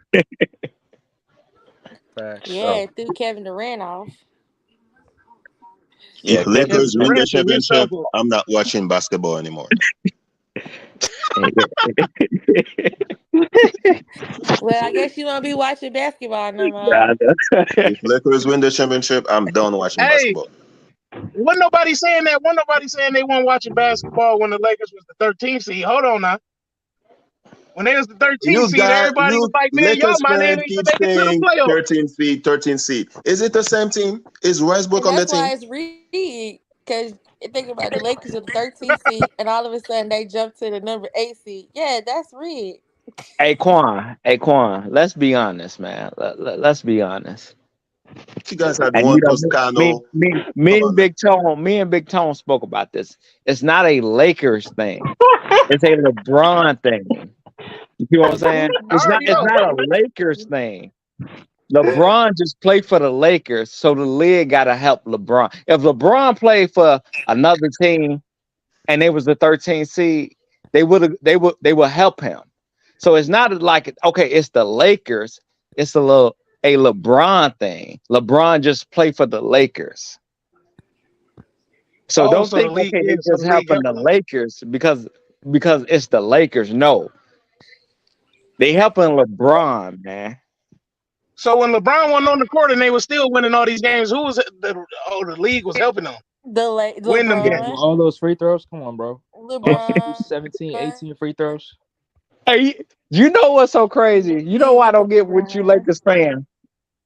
Facts. So Yeah, threw Kevin Durant off. If Kevin. Kevin Lakers win the Durant threw championship, himself off. I'm not watching basketball anymore. Well, I guess you won't be watching basketball no more. Yeah, If Lakers win the championship, I'm done watching Hey, basketball. wasn't nobody saying that. Wasn't nobody saying they weren't watching basketball when the Lakers was the 13th seed. Hold on now. When they was the 13th seed, everybody was You like, "Man, y'all Lakers might fan ain't even keep make it to the saying playoffs." 13 seed, 13 seed. Is it the same team? Is Westbrook And on the that's team? why it's rigged. Because think about it, the Lakers are the 13th seed, and all of a sudden they jump to the number 8 seed. Yeah, that's rigged. Hey Quan, let's be honest, man. Let's be honest. You guys had And one Toscano. Come on, man. Me and Big Tone spoke about this. It's not a Lakers thing. It's a LeBron thing. You see what I'm saying? I already It's know. not a Lakers thing. LeBron just played for the Lakers, so the league got to help LeBron. If LeBron played for another team and they was the 13th seed, they would help him. So it's not like okay, it's the Lakers. It's a LeBron thing. LeBron just played for the Lakers. So Oh, don't so the think league, okay, yeah, they so just the league helping the helping them. Lakers because it's the Lakers. No, they helping LeBron, man. So when LeBron wasn't on the court and they were still winning all these games, who was the league was helping them win them With games? LeBron. all those free throws, come on, bro. All LeBron. 17, 18 free throws. Hey, you know what's so crazy? You know why I don't get what you Lakers fan.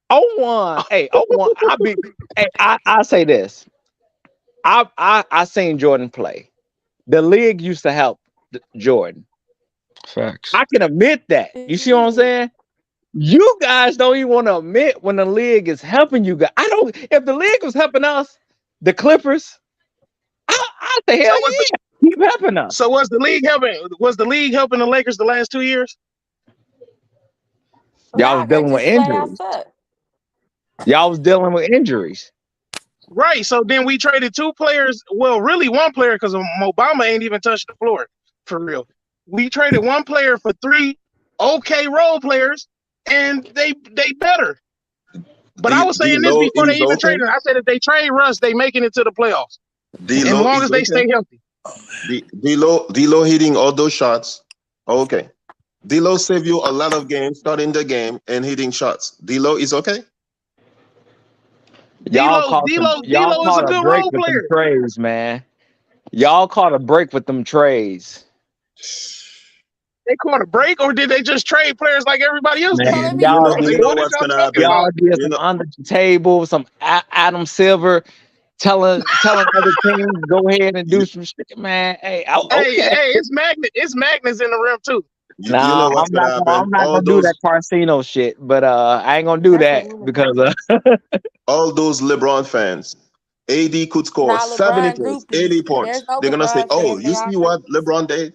01, hey, 01. I say this. I seen Jordan play. The league used to help Jordan. Facts. I can admit that. You see what I'm saying? You guys don't even want to admit when the league is helping you guys. I don't. If the league was helping us, the Clippers, I say hell So was the yeah, keep helping us. so was the league helping? Was the league helping the Lakers the last 2 years? Y'all was Nah, they dealing with just flat out injuries. suck. Y'all was dealing with injuries. Right. So then we traded two players. Well, really one player because Obama ain't even touched the floor for real. We traded one player for three okay role players, and they better. But I was saying this D'Lo before they is even okay. traded. I said if they trade Russ, they making it to the playoffs, and D'Lo long is as they okay. stay healthy. D'Lo hitting all those shots. Okay. D'Lo saved you a lot of games, starting the game and hitting shots. D'Lo is okay. Y'all D'Lo is a caught a good break role with them player. trades, man. Y'all caught a break with them trades. They caught a break, or did they just trade players like everybody else So did? let Man, me y'all say You did know What this. is what's y'all gonna talking happen. about? y'all did You some know under the table, some Adam Silver telling other teams go ahead and do you, some shit, man. Hey, Hey, okay. it's Magnus in the rim too. you know Nah, what's gonna I'm happen. not gonna do that Carcino shit, but I ain't gonna do That's a that woman because name. All those LeBron fans. AD could score Now 70 LeBron points, groupies. 80 There's points. no They're gonna say, LeBron "Oh, fans. They you are see what groupies. LeBron did?"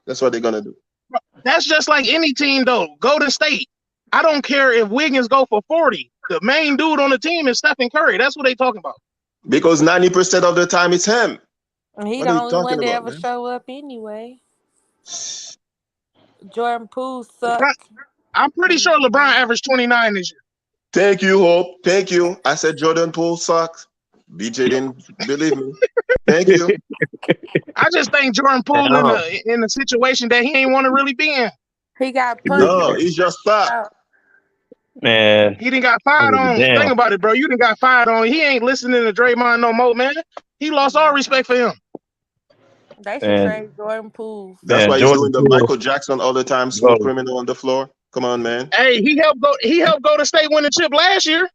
That's what they're gonna do. That's just like any team though. Golden State. I don't care if Wiggins go for 40. The main dude on the team is Stephen Curry. That's what they talking about. Because 90% of the time it's him. And he What the are you only talking one that about, ever man? show up anyway. Jordan Poole LeBron, suck. I'm pretty sure LeBron averaged 29 this year. Thank you, Hope. Thank you. I said Jordan Poole sucks. BJ didn't believe me. Thank you. I just think Jordan Poole Damn. in a situation that he ain't want to really be in. He got punched. No, he's just fat. Out. Man. He didn't got fired on. Damn. Think about it, bro. You didn't got fired on. He ain't listening to Draymond no more, man. He lost all respect for him. They should Man. trade Jordan Poole. That's Man, why he's Jordan doing the Poole, Michael Jackson all the time, bro. smooth criminal on the floor. Come on, man. Hey, he helped go to state win the chip last year.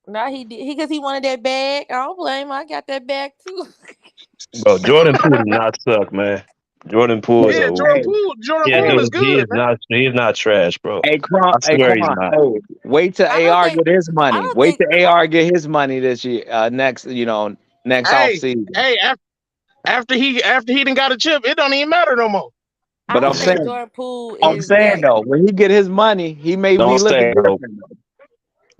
Now he did because he wanted that bag. I don't blame him. I got that bag too. Bro, Jordan Poole does not suck, man. Jordan Poole is Yeah, a Hey, Jordan yeah, Poole hey, is good, man. he is not trash, bro. I Hey, swear he's not. Hey, wait till I don't AR think. get his I money. don't Wait think. till AR get his money this year. Next off Hey, season. hey, after he didn't got a chip, it don't even matter no more. I But don't think Jordan Poole I'm is saying that. though, when he get his money, he may be Don't looking say it, bro. different. Though.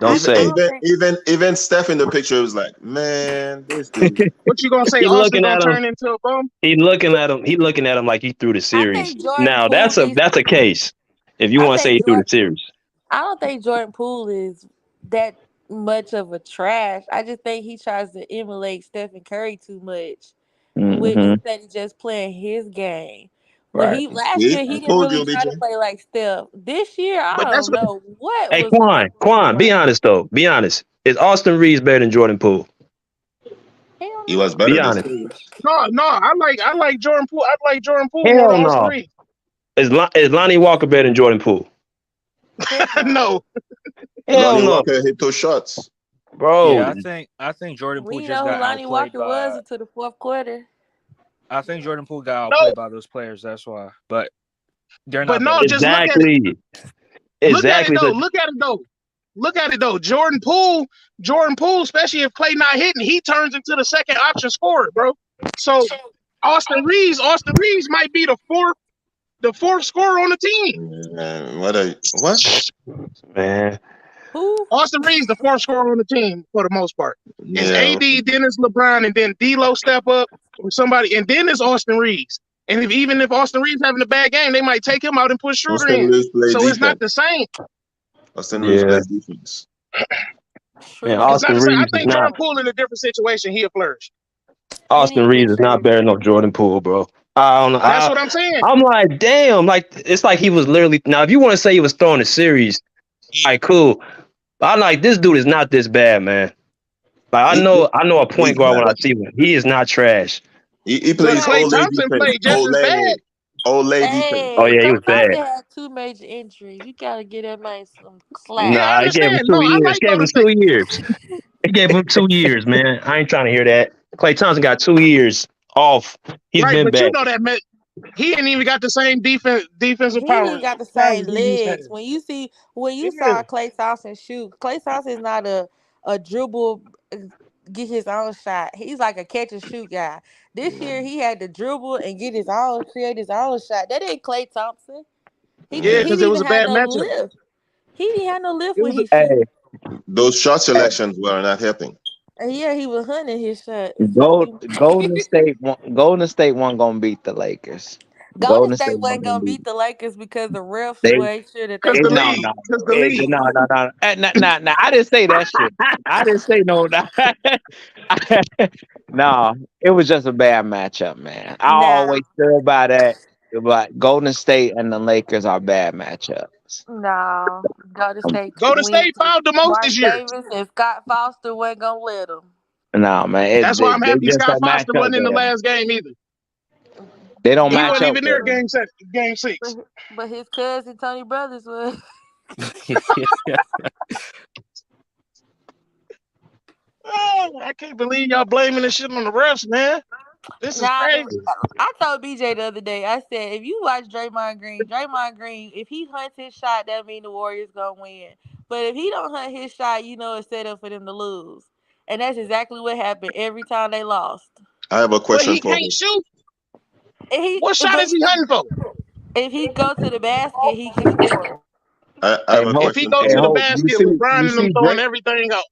Don't He, I say it. don't think. Even Steph in the picture was like, man, this dude. what you gonna say? He Austin looking gonna at him. turn into a bum? He looking at him. He looking at him like he threw the I series. think Jordan Now Poole needs. that's a case. If you I want to say think he threw the Jordan. series, I don't think Jordan Poole is that much of a trash. I just think he tries to emulate Stephen Curry too much with Mm-hmm. instead of just playing his game. When Right. he last See, year I he didn't told really you, try BJ. to play like Steph. This year But I that's don't what. know what hey was going Quan, be on. honest though. Be honest. Is Austin Reeves better than Jordan Poole? Hell He was no. better Be this honest. series. No. I like Jordan Poole. I like Jordan Poole more Hell than Austin no. Reeves. Is Lonnie Walker better than Jordan Poole? Heck no. No, Hell Lonnie no, Walker hit those shots. bro. Yeah, I think Jordan Poole We just know who got Lonnie outplayed Walker was by. until the fourth quarter. I think Jordan Poole got no. outplayed by those players. That's why. But they're But not no, better than just him. look at it. Exactly. Look at it Exactly. though. So Look at it though. look at it though. Jordan Poole, especially if Clay not hitting, he turns into the second option scorer, bro. So Austin Reeves might be the fourth scorer on the team. What? Man. Who? Austin Reeves, the fourth scorer on the team for the most part. It's Yeah. AD, then it's LeBron, and then D'Lo step up or somebody, and then it's Austin Reeves. And even if Austin Reeves having a bad game, they might take him out and put Schroeder Austin in. Reeves play So it's not defense. the same. Austin Reeves Yeah. plays defense. Man, True. It's not Austin the same. I Reeves is think not Jordan Poole in a different situation, he'll flourish. Austin Any Reeves is not better than Jordan Poole, bro. I don't know. That's what I'm saying. I'm like, damn, like it's like he was literally now if you want to say he was throwing a series, all right, cool. But I'm like, this dude is not this bad, man. Like I He, know a point he's guard when I bad. see one. He is not trash. He But plays No. Klay Olay Thompson defense. played just as bad. Olay defense. Oh Hey, yeah, he Klay was bad. Thompson had 2 major injuries. You gotta get that man some Yeah, slack. I Nah, he gave him understand. No, 2 I years. like Gave Golden him State. 2 years. He gave him 2 years, man. I ain't trying to hear that. Klay Thompson got 2 years off. He's Right, been but you back. know that he ain't even got the same defensive He power ain't got the powers same he used to have. legs. When you Yeah. saw Klay Thompson shoot, Klay Thompson is not a dribble get his own shot. He's like a catch and shoot guy. This year he had to dribble and create his own shot. That ain't Klay Thompson. Yeah, He because didn't it was even a have bad no matchup. lift. He didn't have no lift It when was a, he shoot. Hey, Those shot selections were not helping. And yeah, he was hunting his shot. Golden State wasn't gonna beat the Lakers. Golden Golden State State wasn't wasn't gonna gonna beat. beat the Lakers because the refs They made sure that they because the couldn't no beat league. no them. Because the no league. no no no. I didn't say that shit. I didn't say no. No, it was just a bad matchup, man. I Nah, always feel by that. But Golden State and the Lakers are bad matchups. no. Golden State Golden wins. State fouled the most Mark this year. Davis and Scott Foster wasn't gonna let them. No, man, That's why I'm they happy just Scott don't match Foster up wasn't in the well. last game either. They don't He match wasn't up even there well. game 6. But his cousin Tony Brothers was. Oh, I can't believe y'all blaming this shit on the refs, man. This is Nah, crazy. I told BJ the other day. I said if you watch Draymond Green, if he hunts his shot, that mean the Warriors gonna win. But if he don't hunt his shot, you know it's set up for them to lose. And that's exactly what happened every time they lost. I have a But question he for can't you. shoot. What shot But is he hunting for? if he go to the basket, he can score. I Hey, have a Hope. If he question go for Hey, to the you. Hope. basket, LeBron You and them see throwing Drake. everything out.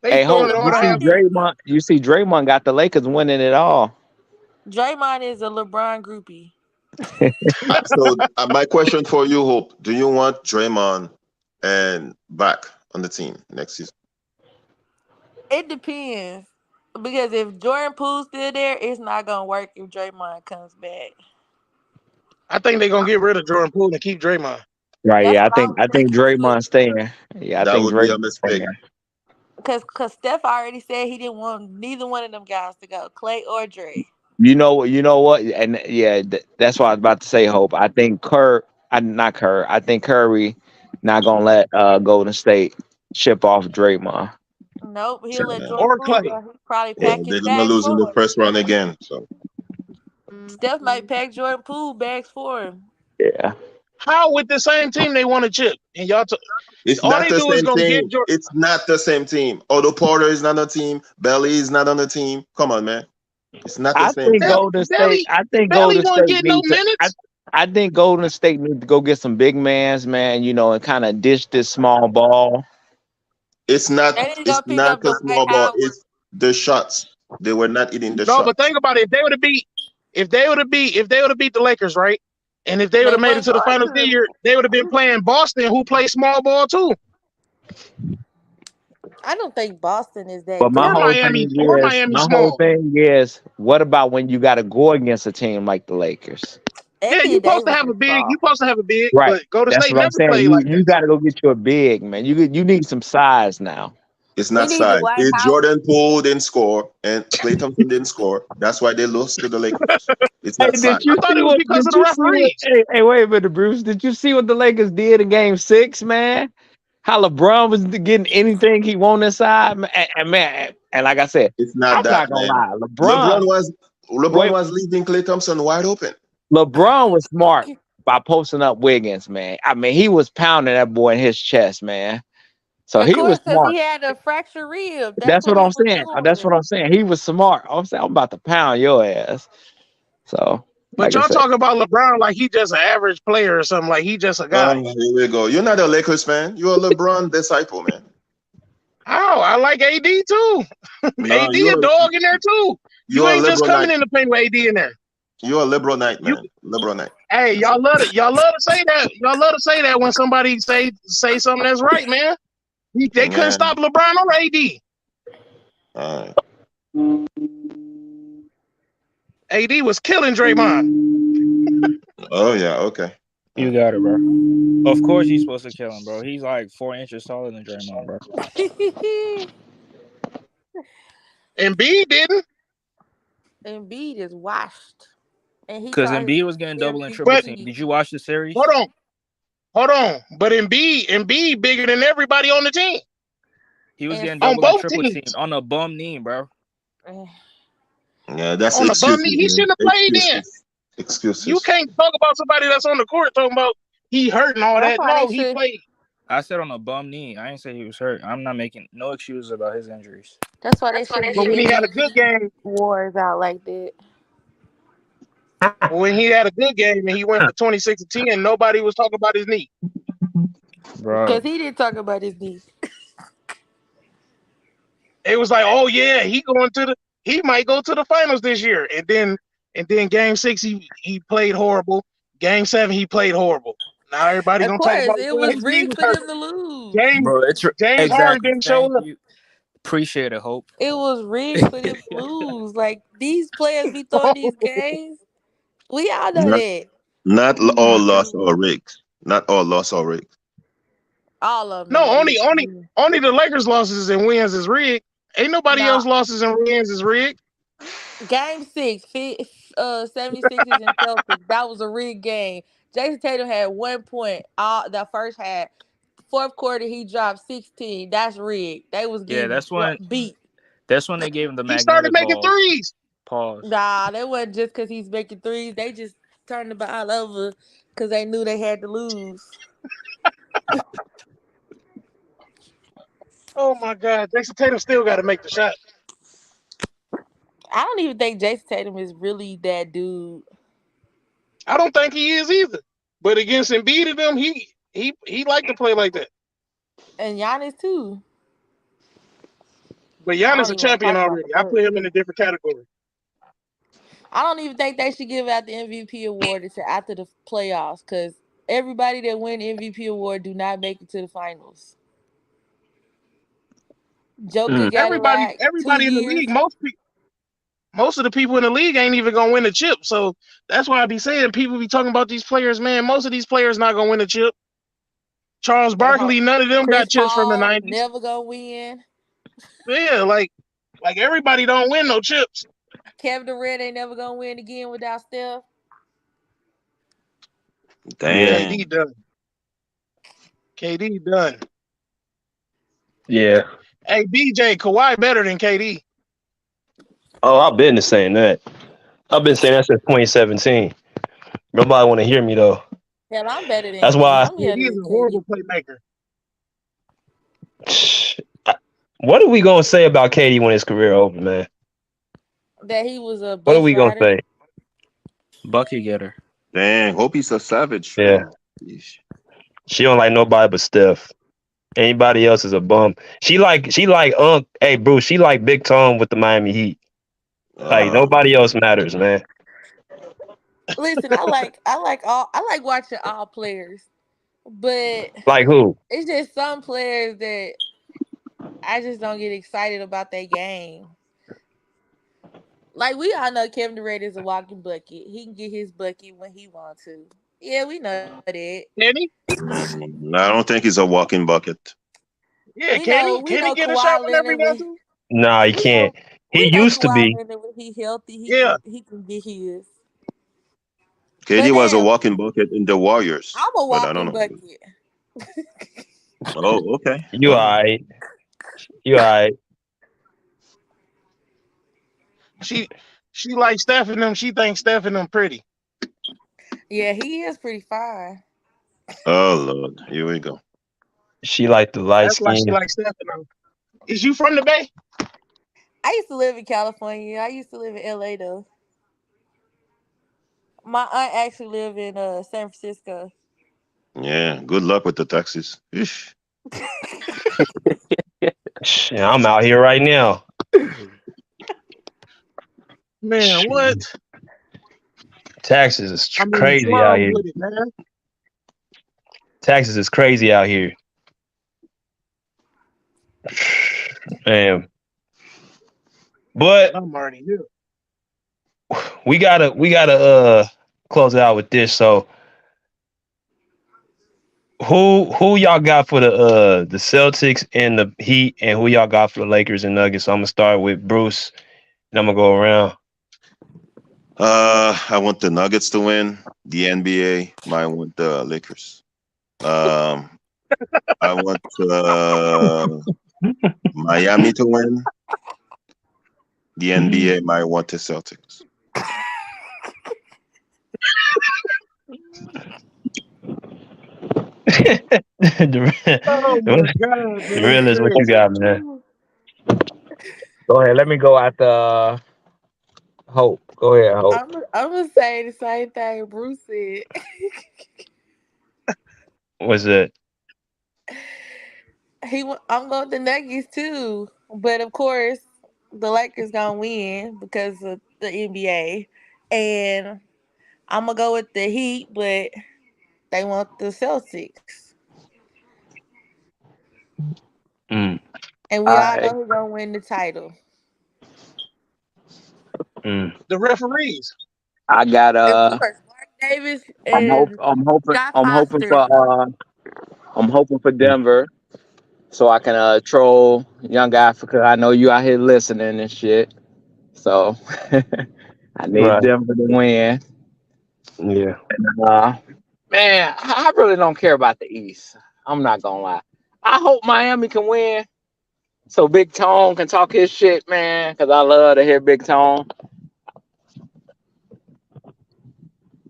They Hey, throwing Hope. it all You the see half LeBron court. Draymond. You see Draymond got the Lakers winning it all. Draymond is a LeBron groupie. So my question for you, Hope: do you want Draymond and back on the team next season? It depends. Because if Jordan Poole's still there, it's not gonna work if Draymond comes back. I think they're gonna get rid of Jordan Poole and keep Draymond. Right. That's Yeah. what I I was think thinking too. Draymond's staying. Yeah. I That think would be a Draymond's mistake. staying. Cause Steph already said he didn't want neither one of them guys to go, Clay or Dre. You know what? You know what? And yeah, that's what I was about to say. Hope. I think not Kerr. I think Curry not gonna let Golden State ship off Draymond. Nope, he'll let Yeah. Jordan Or Poole Clay. go. He'll probably Yeah, pack his they're gonna bags lose in the for him. first round again. So Steph might pack Jordan Poole bags for him. Yeah. How with the same team they want to chip? And it's all not they the do is same go team. get Jordan. It's not the same team. Otto Porter is not on the team. Belly is not on the team. Come on, man. It's not the I same think team. Golden State. Belly, Belly won't get no minutes. I think Golden State need to go get some big mans, man. You know, and kind of dish this small ball. It's not. They need to It's go pick not up a Dwight small ball. Howard. It's the shots. They were not eating the No, but shots. think about it. If they would have beat the Lakers, right? And if they would They have made it wasn't to the going finals this to. year, they would have been playing Boston, who plays small ball too, I don't think Boston is that But or good. Miami my whole small. thing is, what about when you got to go against a team like the Lakers? Yeah, you Anthony supposed to Davis have a is big. You soft. supposed to have a big, Right. but Golden That's State what I'm never saying. played like You that. got to go get you a big man. You need some size now. It's We not need size. Dwight If Howard. Jordan Poole didn't score and Klay Thompson didn't score, that's why they lost to the Lakers. It's Hey, not size. I thought it was because of the referees. Hey, wait a minute, Bruce. Did you see what the Lakers did in Game 6, man? How LeBron was getting anything he wanted inside, man. And like I said, It's not I'm that, not gonna man. lie. LeBron Wait, was leaving Klay Thompson wide open. LeBron was smart by posting up Wiggins, man. I mean, he was pounding that boy in his chest, man. So Of he was course, because smart. he had a fractured rib. That's That's what what he I'm was saying. That's what doing. I'm saying. He was smart. I'm saying I'm about to pound your ass. So, But like I y'all said, talk about LeBron like he just an average player or something. Like he just a guy. Here we go. You're not a Lakers fan. You're a LeBron disciple, man. Oh, I like AD too. No, AD a dog in there too. You you're a ain't just liberal coming night. in the paint with AD in there. You're a liberal night, You man. Liberal night. Hey, That's it. y'all love to say that. Y'all love to say that when somebody say something that's right, man. They couldn't Yeah. stop LeBron or AD. All right. AD was killing Draymond. Oh yeah. Okay. You got it, bro. Of course he's supposed to kill him, bro. He's like 4 inches taller than Draymond, bro. And B didn't. Embiid is washed, and he Because called his Embiid was getting double and triple But team. MVP. Did you watch the hold series? on, hold on. But Embiid bigger than everybody on the team. He was And getting On double and both triple team teams. on a bum knee, bro. Yeah, that's On the bum knee, excuses, he man. shouldn't have played then. Excuses. You Excuses. can't talk about somebody that's on the court talking about he hurt and all that's that. why they No, he should. played. I said on a bum knee. I didn't say he was hurt. I'm not making no excuses about his injuries. That's why they shouldn't But give when he had a good MVP game, awards out like that. when he had a good game and he went for 26 and 10, nobody was talking about his knee. Because Bro. he didn't talk about his knee. It was like, oh yeah, he might go to the finals this year. And then game 6 he played horrible. Game 7 he played horrible. Now everybody Of gonna talk course, about it well, was his knee rigged was for hurt. them to lose. James Bro, it's James Harden exactly. didn't show Thank up. you. Appreciate it, Hope. It was rigged for them to lose. Like these players be throwing these games. We all know Not that. not all loss or rigged. Not all loss or rigged. All of them No, ain't rigged. only the Lakers losses and wins is rigged. Ain't nobody Nah, else losses and wins is rigged. game 6, 76ers and Celtics. That was a rigged game. Jason Tatum had 1 point all the first half. Fourth quarter, he dropped 16. That's rigged. They was Yeah, getting beat. that's when they gave him the He started magnetic making balls. threes. Pause. Nah, they wasn't just because he's making threes. They just turned the ball over because they knew they had to lose. Oh my God, Jason Tatum still got to make the shot. I don't even think Jason Tatum is really that dude. I don't think he is either. But against Embiid and them, he liked to play like that. And Giannis too. But I Giannis don't a even want to champion talk about already. the I Bucks. put him in a different category. I don't even think they should give out the MVP award until after the playoffs because everybody that win the MVP award do not make it to the finals. Joker Mm. got it like two Everybody in the years. league, most of the people in the league ain't even gonna win the chip. So that's why I be saying people be talking about these players, man. Most of these players not gonna win the chip. Charles They won't. Barkley, none of them Chris got chips from the Paul 90s. never gonna win. Yeah, like everybody don't win no chips. Kevin Durant ain't never gonna win again without Steph. Yeah. Damn. KD done. KD done. Yeah. Hey, BJ, Kawhi better than KD. Oh, I've been saying that. I've been saying that since 2017. Nobody want to hear me though. Hell, I'm better than That's KD. why. I'm better KD is than a KD. horrible playmaker. What are we gonna say about Katie when his career over, man? That he was a What are bus we gonna rider. say? Bucket getter. Dang. Hope he's a savage, Yeah, man. Yeesh. she don't like nobody but Steph. Anybody else is a bum. She like hey Bruce, she like Big Tom with the Miami Heat. Like nobody else matters, man. Listen, I like watching all players, but Like who? it's just some players that I just don't get excited about their game. Like we all know Kevin Durant is a walking bucket. He can get his bucket when he wants to. Yeah, we know that. Kenny? I don't think he's a walking bucket. Yeah, We Kenny know get a shot Kawhi whenever he Leonard wants when to. Nah, he we know can't. He used to Kawhi be. Leonard when he healthy, Yeah. he can get his. But KD was a now walking bucket in the Warriors, I'm a but I don't walking know. bucket. Oh, okay. You All right. alright. You alright. She she likes Steph and them. She thinks Steph and them pretty. Yeah, he is pretty fine. Oh Lord, here we go. She like the light That's why she skin. likes Stefano. Is you from the Bay? I used to live in California. I used to live in LA though. My aunt actually lived in San Francisco. Yeah, good luck with the taxes. Eesh. Shit, I'm out here right now. Man, what? Shit. Taxes is I'm in the crazy out slums here. with it, man. Taxes is crazy out here. Man. But I'm already here. we gotta close it out with this. So who y'all got for the Celtics and the Heat, and who y'all got for the Lakers and Nuggets? So I'm gonna start with Bruce, and I'm gonna go around. I want the Nuggets to win. The NBA might want the Lakers. Um, I want Miami to win. The NBA might want the Celtics. Oh the, my God, the man, real is what you crazy. got, man. Go ahead. Let me go after Hope. Go ahead, Hope. I'm gonna say the same thing Bruce said. What's it? I'm going with the Nuggets too, but of course the Lakers gonna win because of the NBA, and I'm gonna go with the Heat, but they want the Celtics, Mm, and we all I know who's gonna win the title. mm. The referees. I got Of course, Mark Davis I'm hope and I'm hoping Scott I'm hoping Foster. for I'm hoping for Denver so I can troll young Africa. I know you out here listening and shit. So I need Right. Denver to win. Yeah. Uh, man, I really don't care about the East. I'm not gonna lie. I hope Miami can win so Big Tone can talk his shit, man. Cause I love to hear Big Tone.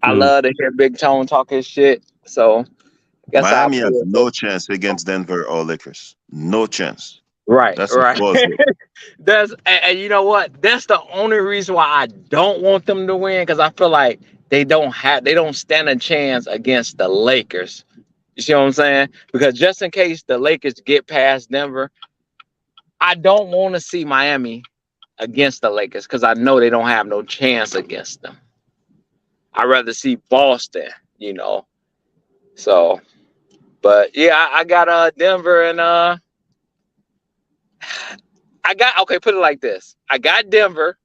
I Mm. love to hear Big Tone talk his shit. So guess I'll Miami put has it. no chance against Denver or Lakers. No chance. Right, That's a right. bullshit. That's and you know what? That's the only reason why I don't want them to win because I feel like they don't stand a chance against the Lakers. You see what I'm saying? Because just in case the Lakers get past Denver, I don't want to see Miami against the Lakers because I know they don't have no chance against them. I'd rather see Boston, you know. So, but yeah, I got Denver and I got okay. Put it like this: I got Denver,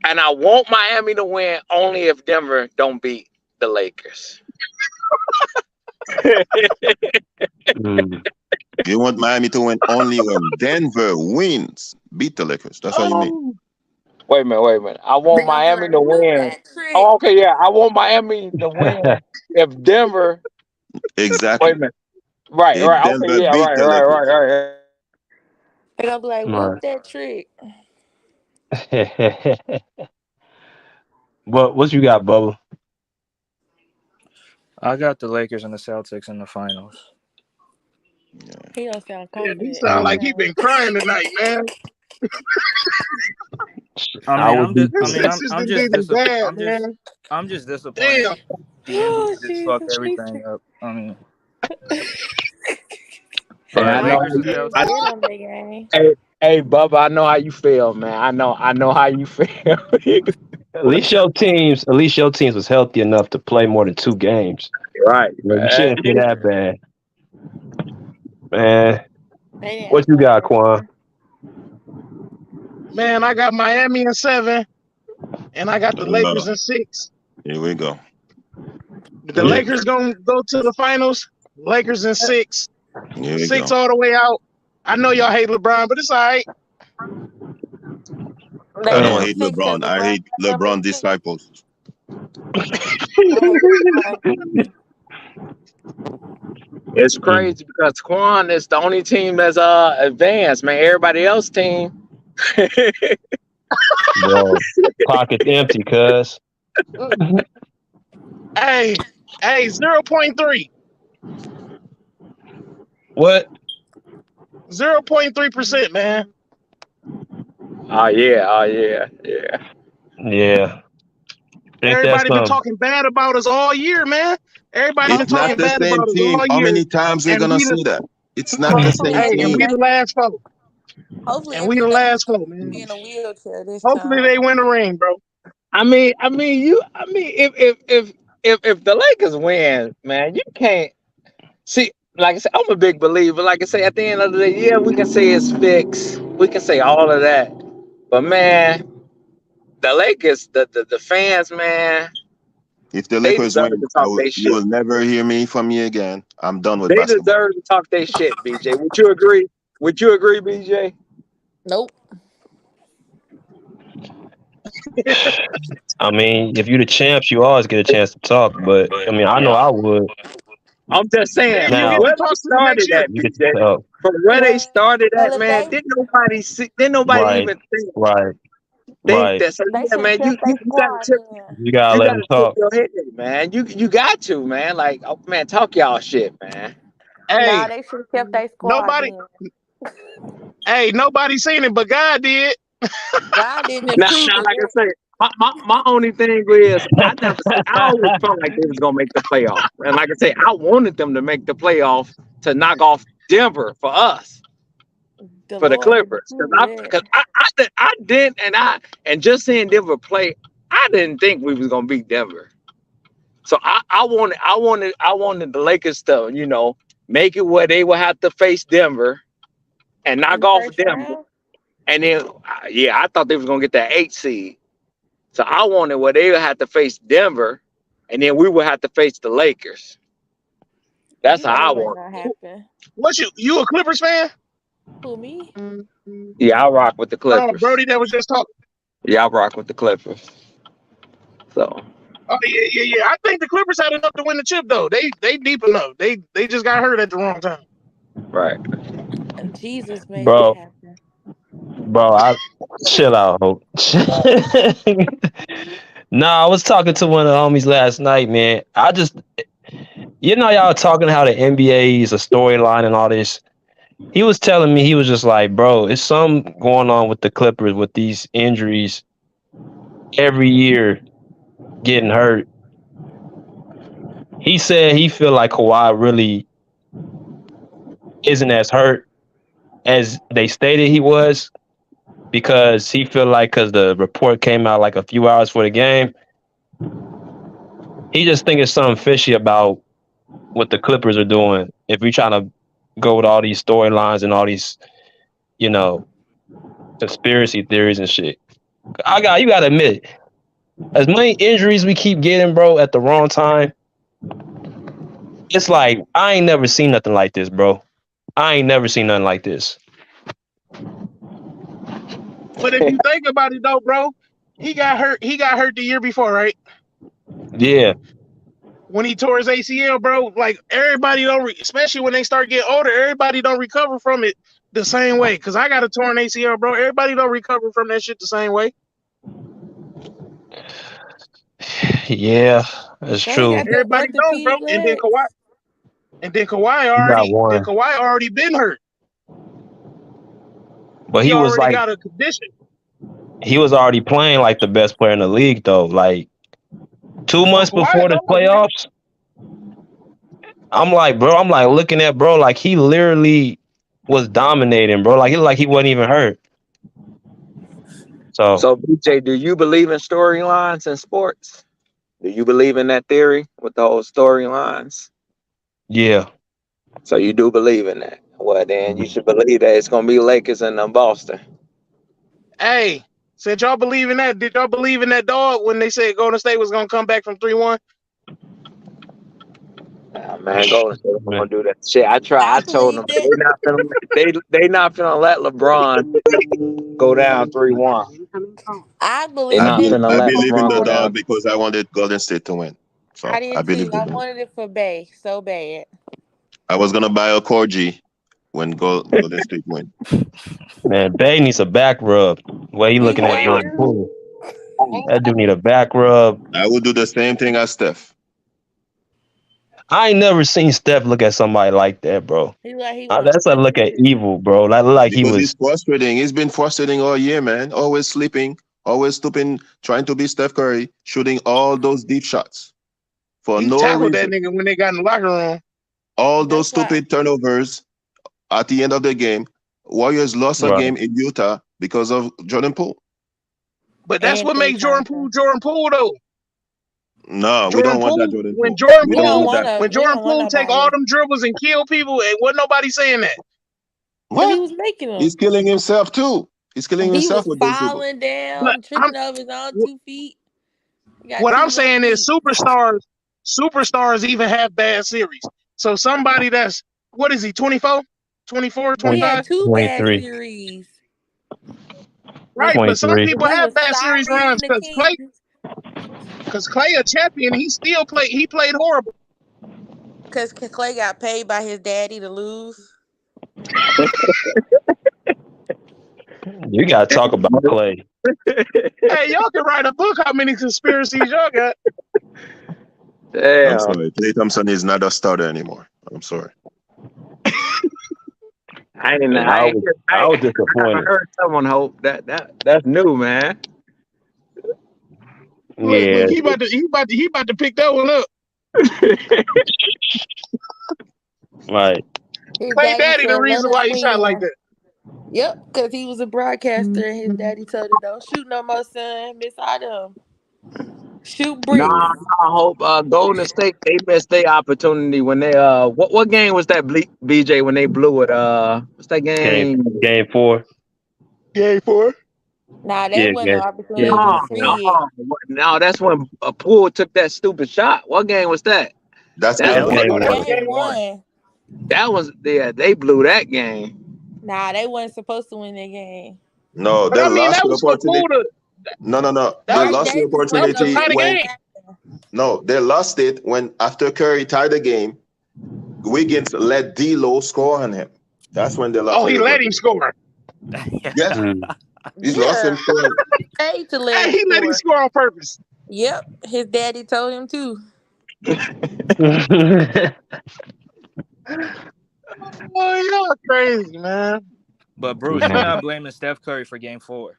and I want Miami to win only if Denver don't beat the Lakers. Mm. You want Miami to win only when Denver wins. Beat the Lakers. That's what you mean. Oh, Wait a minute, wait a minute. I want They gonna be Miami like, to remember win. that trick? Oh, okay, yeah, I want Miami to win if Denver. Wait a Exactly. minute. Right, If right. Okay, Denver yeah, beat right, the right, right, Lakers. right. Right. They gonna be like, whoop Right. that trick. What you got, Bubba? I got the Lakers and the Celtics in the finals. Yeah. He don't sound yeah, he confident. sound What's like Mm. he wrong? been crying tonight, man. I I mean, would be The I mean, too. Sixers done did him bad, man. I'm just disappointed. Damn. The Oh Yankees just fuck Jesus! He everything up. I mean, And but I know, Lakers Lakers and didn't I, get Celtics. him the game. hey, hey, Bubba, I know how you feel, man. I know how you feel. At least your teams was healthy enough to play more than 2 games. Right, You know, you man. shouldn't feel that bad, man. They What didn't you play got, that Quan? far. Man, I got Miami in 7, and I got the Uh, Lakers in 6. here we go. The Yeah. Lakers gonna go to the finals. Lakers in 6. Here we 6 go. all the way out. I know y'all hate LeBron, but it's all right. They I in don't Man. hate six because LeBron. I LeBron hate got number LeBron 6. disciples. I hate LeBron. It's Mm. crazy because Quan is the only team that's advanced, man. Everybody else team. Bro, pocket's empty, cuz. Hey, 0.3. What? 0.3%, man. Oh yeah, oh yeah, yeah. Yeah. Ain't that Everybody been something? talking bad about us all year, man. Everybody been It's not talking the bad same about us team. all How year, many times we're and gonna we the say that? It's not the same Hopefully, hey, and team. we the last four, hopefully and we the Indianapolis last four, will be man. in a wheelchair this Hopefully time. they win the ring, bro. If the Lakers win, man, you can't see. Like I said, I'm a big believer. Like I say, at the end of the day, yeah, we can say it's fixed. We can say all of that, but man, the Lakers, the fans, man, If the they Lakers deserve win, to talk their you shit. will never hear me from me again. I'm done with They basketball. deserve to talk their shit, BJ. Would you agree? Would you agree, BJ? Nope. I mean, if you're the champs, you always get a chance to talk. But I mean, I know I would. I'm just saying, Hey, you from get Now to where they talk to the next started year. at, you get BJ. to tell. From where they started Well, at, if man, they didn't nobody Right, even right, think right. that. So they yeah, should have man, you kept you, their you gotta squad tip then. You gotta you let them gotta tip talk. your head, man. You got to, man. Like, oh, man, talk y'all shit, man. Nah, Hey, they should have kept their squad nobody, then. hey, nobody seen it, but God did. God didn't Now, improve it. like I say, my only thing is I always felt like they was gonna make the playoff, and like I say, I wanted them to make the playoff to knock off Denver for us, The for the Lord didn't Clippers, because approve of that. I didn't, and just seeing Denver play, I didn't think we was gonna beat Denver. So I wanted the Lakers to, make it where they would have to face Denver and In knock the off first Denver. round, And then, yeah, I thought they was gonna get that 8 seed. So I wanted where they would have to face Denver, and then we would have to face the Lakers. That's you how know I it wasn't want. gonna happen. What you a Clippers fan? Who, me? Yeah, I rock with the No, Clippers. Brody, that was just talking. Yeah, I rock with the Clippers. So Oh yeah, yeah, yeah. I think the Clippers had enough to win the chip though. They deep enough. They just got hurt at the wrong time. right. And Jesus made it Bro, happen. I chill out, Hope. Nah, I was talking to one of the homies last night, man. Y'all talking how the NBA is a storyline and all this. He was telling me, he was just like, bro, it's something going on with the Clippers with these injuries every year getting hurt. He said he feel like Kawhi really isn't as hurt as they stated he was, because he feel like, because the report came out like a few hours for the game, he just think it's something fishy about what the Clippers are doing. If we trying to go with all these storylines and all these, you know, conspiracy theories and shit. You gotta admit, as many injuries we keep getting, bro, at the wrong time, it's like I ain't never seen nothing like this, bro. I ain't never seen nothing like this. But if you think about it though, bro, he got hurt. He got hurt the year before, right? Yeah, When he tore his ACL, bro. Like everybody don't, especially when they start getting older, everybody don't recover from it the same way. Cause I got a torn ACL, bro. Everybody don't recover from that shit the same way. yeah, that's Don't he true. got them Everybody don't, bro. orthopedic And then Kawhi, legs? and then Kawhi You got already, then one, Kawhi already been hurt. but He he was already like, got a condition. he was already playing like the best player in the league, though. Like two So months Kawhi before the knows, man. playoffs, I'm like looking at bro, like he literally was dominating, bro. Like he wasn't even hurt. So So BJ, do you believe in storylines in sports? Do you believe in that theory with the whole storylines? yeah, So you do believe in that. Well, then you should believe that it's gonna be Lakers and Boston. Hey, since y'all believe in that, did y'all believe in that dog when they said Golden State was gonna come back from 3-1? Nah, man, Golden State ain't man. gonna do that shit. I I told them believed it. they not finna let LeBron go down 3-1. I They believed not it finna I let believe in LeBron the go dog down. because I wanted Golden State to win. I So I did too. believe the I dog. wanted it for Bay so bad. I was gonna buy a corgi when Golden State win. Man, Bay needs a back rub. Way he He looking at had Jordan to. Poole. That dude need a back rub. I would do the same thing as Steph. I ain't never seen Steph look at somebody like that, bro. He like he want to That's a punch look at niggas. evil, bro. Like he Because he's was frustrating. He's been frustrating all year, man. Always sleeping, always stooping, trying to be Steph Curry, shooting all those deep shots for He no tackled that reason. nigga when they got in the locker room. All those That's why. stupid turnovers at the end of the game. Warriors lost a right. game in Utah because of Jordan Poole. But that's And what Klay makes Jordan Thompson. Poole though. No, we Jordan don't want that Poole, Jordan when Poole. Jordan We We don't don't Poole, want want that. to. when We Jordan don't want Poole take all nobody. them dribbles and kill people, and wasn't nobody saying that. But he What? was making them. He's killing himself too. He's killing He himself was with those dribbles. falling But down, I'm tripping over his own 2 feet. He got what two I'm left saying is feet. superstars even have bad series. So somebody that's what is he, 24, 24, He 25? had 2 bad 23. series. With Right, but some 23. people we have was bad series sorry runs in the Kings because Clay a champion, he played horrible. because Clay got paid by his daddy to lose. You gotta talk about Clay. Hey, y'all can write a book how many conspiracies y'all got. I'm Damn. sorry. Klay Thompson is not a starter anymore. I'm sorry. I ain't And I ain't I was I disappointed. heard someone hope that's new, man. Yeah. Look, he about to pick that one up. Right. His Clay daddy Daddy, the said, "Let reason us why he shot like win." that. Yep, because he was a broadcaster and his daddy told him, "Don't shoot no more, son. Miss Autumn. Shoot Nah, bricks." I hope Golden State they missed their opportunity when they what game was that BJ when they blew it what's that game? Game 4. Game 4. Nah, that Yeah, wasn't an Yeah, opportunity game to game four. four. see it. No, that's when Poole took that stupid shot. What game was that? That's That's game That was one. Game Oh, that was 1. game Game one. one. that was yeah, they blew that game. Nah, they wasn't supposed to win that game. No, But they I mean, lost that the was for opportunity. Poole to No. that They was They lost the they just that was wanted to to opportunity tie the see what when game. happened. no, they lost it when after Curry tied the game, Wiggins let D'Lo score on him. That's when they lost Oh, the he let him opportunity. score. Yes, Mm. he's lost Yeah, him scoring. paid to let Hey, him he let him score. score on purpose. Yep, his daddy told him to. Oh, y'all crazy, man. But Bruce, you're not blaming Steph Curry for game 4.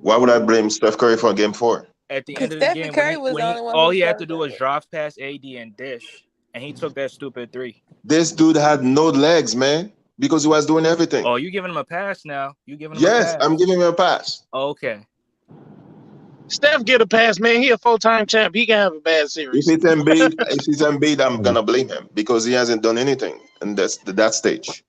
Why would I blame Steph Curry for game 4? At the Cause end of the Stephen game, when Curry he was when the he only one all who he had to showed do was up. drop past AD and dish, and he took that stupid 3. This dude had no legs, man, because he was doing everything. Oh, you giving him a pass now? You giving him a Yes, pass? I'm giving him a pass. Oh, okay. Steph get a pass, man. He a full-time champ. He can have a bad If series. it's Embiid, I'm gonna blame him because he hasn't done anything in that stage.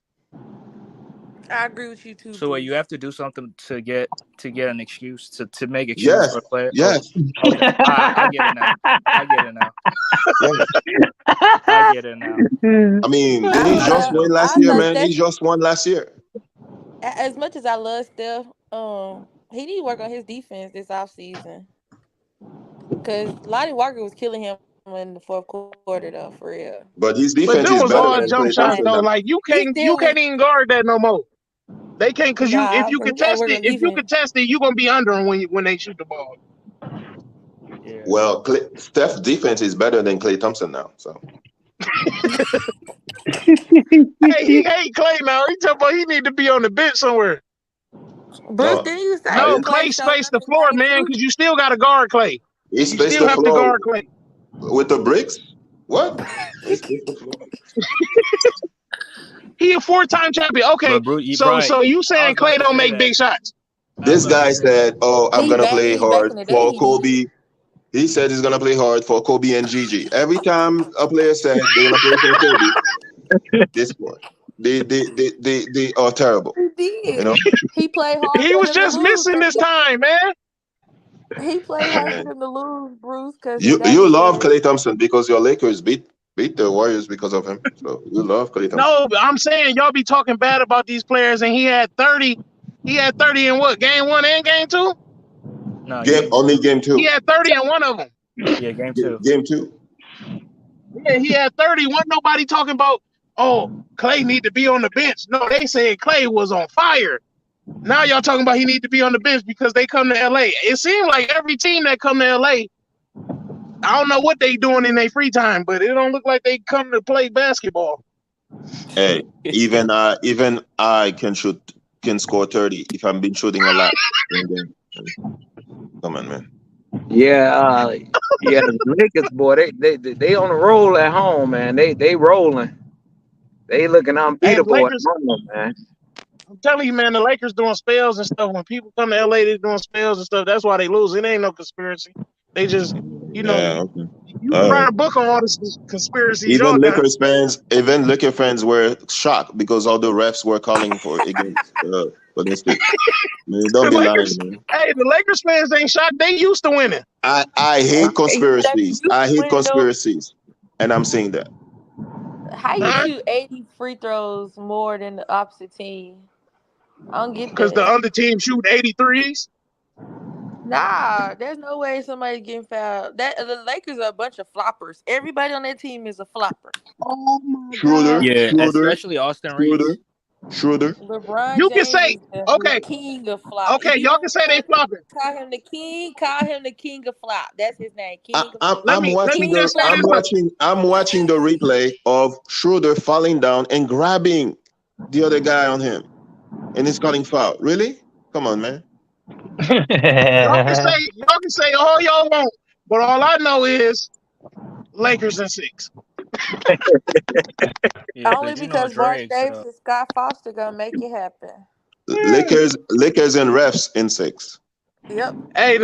I agree with you too, So you Bruce. have to do something to get an excuse to make excuse Yes, for a player. Okay, yes, okay. I get it now. I get it now. yes. I get it now. I mean, I he know just now. won last I year, thought man. He Steph. just won last year. As much as I love Steph, he need to work on his defense this offseason. Cause Lonnie Walker was killing him in the fourth quarter, though, for real. But his But defense them is was better all than jump Klay shots But Thompson though. now. Like he you still was. can't even guard that no more. They can't because if Nah, you he gotta contest work it, on if you defense. contest it, you gonna be under them when they shoot the ball. Yeah. Well, Steph's defense is better than Klay Thompson now. So Hey, he hate Clay now. He talking about he need to be on the bench somewhere. Bruce, no, didn't you say I, No, Clay Clay showed spaced up the in floor, game man, two? because you still got to guard Clay. he You spaced still the have to floor guard Clay. with the bricks. What? He spaced the floor. He a four-time champion. Okay, But Bruce, you so right. so you I saying was about Clay to don't say make that. big shots? I was This about to guy say that. said, "Oh, I'm gonna play Back hard in the day for he did. Kobe." He said he's gonna play hard for Kobe and Gigi. Every time a player said they're gonna play for Kobe, they score. They are terrible. He You did. know. He played hard He for was them to just lose missing because this time, man. he played hard for Man, them to lose, Bruce, because his you daddy love said, Klay Thompson because your Lakers beat the Warriors because of him. So you love Klay Thompson. No, but I'm saying y'all be talking bad about these players, and he had 30. He had 30 in what? Game 1 and game 2? No, Game game only 2. game He two. had 30 in one of them. Yeah, game 2. Game two. Yeah, he had 30. Wasn't nobody talking about, oh, Clay need to be on the bench. No, they said Clay was on fire. Now y'all talking about he need to be on the bench because they come to LA. It seemed like every team that come to LA I don't know what they doing in their free time, but it don't look like they come to play basketball. Hey, even I can score 30 if I've been shooting a lot. Come on, man. Yeah, yeah. The Lakers, boy, they on a roll at home, man. They rolling. They looking Hey, the unbeatable at Lakers. home, man. I'm telling you, man, the Lakers doing spells and stuff. When people come to LA, they doing spells and stuff. That's why they lose. It ain't no conspiracy. They just, you know, Yeah, okay. you can All write right. a book on all the conspiracies y'all got. Even Lakers fans were shocked because all the refs were calling for against Golden State. Man, don't The be lying, Lakers, man. hey, the Lakers fans ain't shocked. They used to winning. I hate That conspiracies. you I hate win though. conspiracies, and I'm saying that. How you Huh? shoot 80 free throws more than the opposite team? I don't get Because the that. other team shoot 83s. Nah, there's no way somebody's getting fouled. That the Lakers are a bunch of floppers. Everybody on that team is a flopper. Oh my Schroeder, God. Yeah, Schroeder, especially Austin Schroeder, Reeves. Schroeder. LeBron You can James say, is the okay, king of flop. If okay, you y'all can want say they flopping. to call him the king, call him the king of flop. That's his name, I, king of I'm flop. Let I'm me let watching me King the just say I'm this flop. though. watching I'm watching the replay of Schroeder falling down and grabbing the other guy on him, and he's calling foul. Really? Come on, man. Y'all can say all y'all want, but all I know is Lakers and 6. Yeah, Only but you know because Mark Drake. Davis So and Scott Foster gonna make it happen. Lakers and refs in 6. Yep. Hey,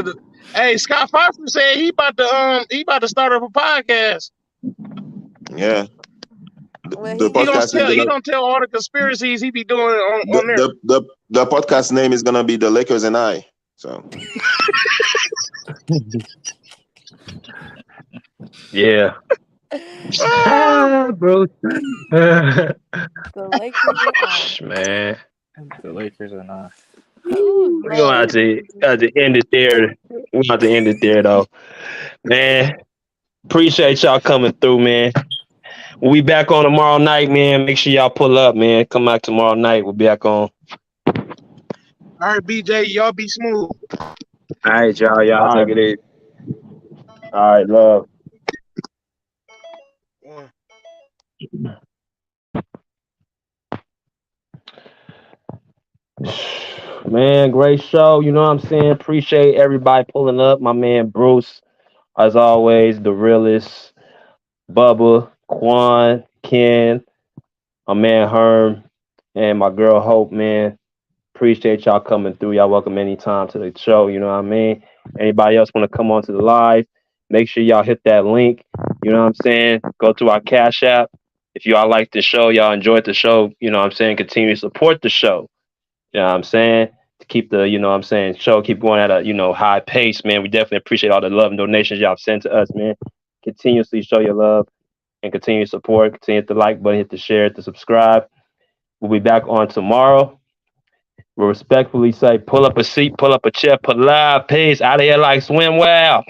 hey, Scott Foster said he about to start up a podcast. Yeah, Well, the he need podcast is He gonna gonna tell all the conspiracies he be doing the, on there. the the the podcast name is gonna be the Lakers and I. So Yeah. Ah, Ah, bro. the Lakers and I. Man, the Lakers are not. Oh we're gonna Lord. have to end it there. We're gonna have to end it there, though. Man, appreciate y'all coming through, man. We'll be back on tomorrow night, man. Make sure y'all pull up, man. Come back tomorrow night. We'll be back on. all right, BJ, y'all be smooth. All right, y'all. Y'all All take right. it easy. All right, love. Man, great show. You know what I'm saying? Appreciate everybody pulling up. My man Bruce, as always, the realest. Bubba, Quan, Ken, my man Herm, and my girl Hope, man. Appreciate y'all coming through. Y'all welcome anytime to the show. You know what I mean? Anybody else want to come on to the live? Make sure y'all hit that link. You know what I'm saying? Go to our Cash App. If y'all like the show, y'all enjoyed the show, you know what I'm saying? Continue to support the show. You know what I'm saying? To keep the, you know what I'm saying, show keep going at a, high pace, man. We definitely appreciate all the love and donations y'all sent to us, man. Continuously show your love and continue to support. Continue to hit the like button, hit the share, hit the subscribe. We'll be back on tomorrow. We respectfully say, pull up a seat, pull up a chair, pull live, peace. Out of here like swim well.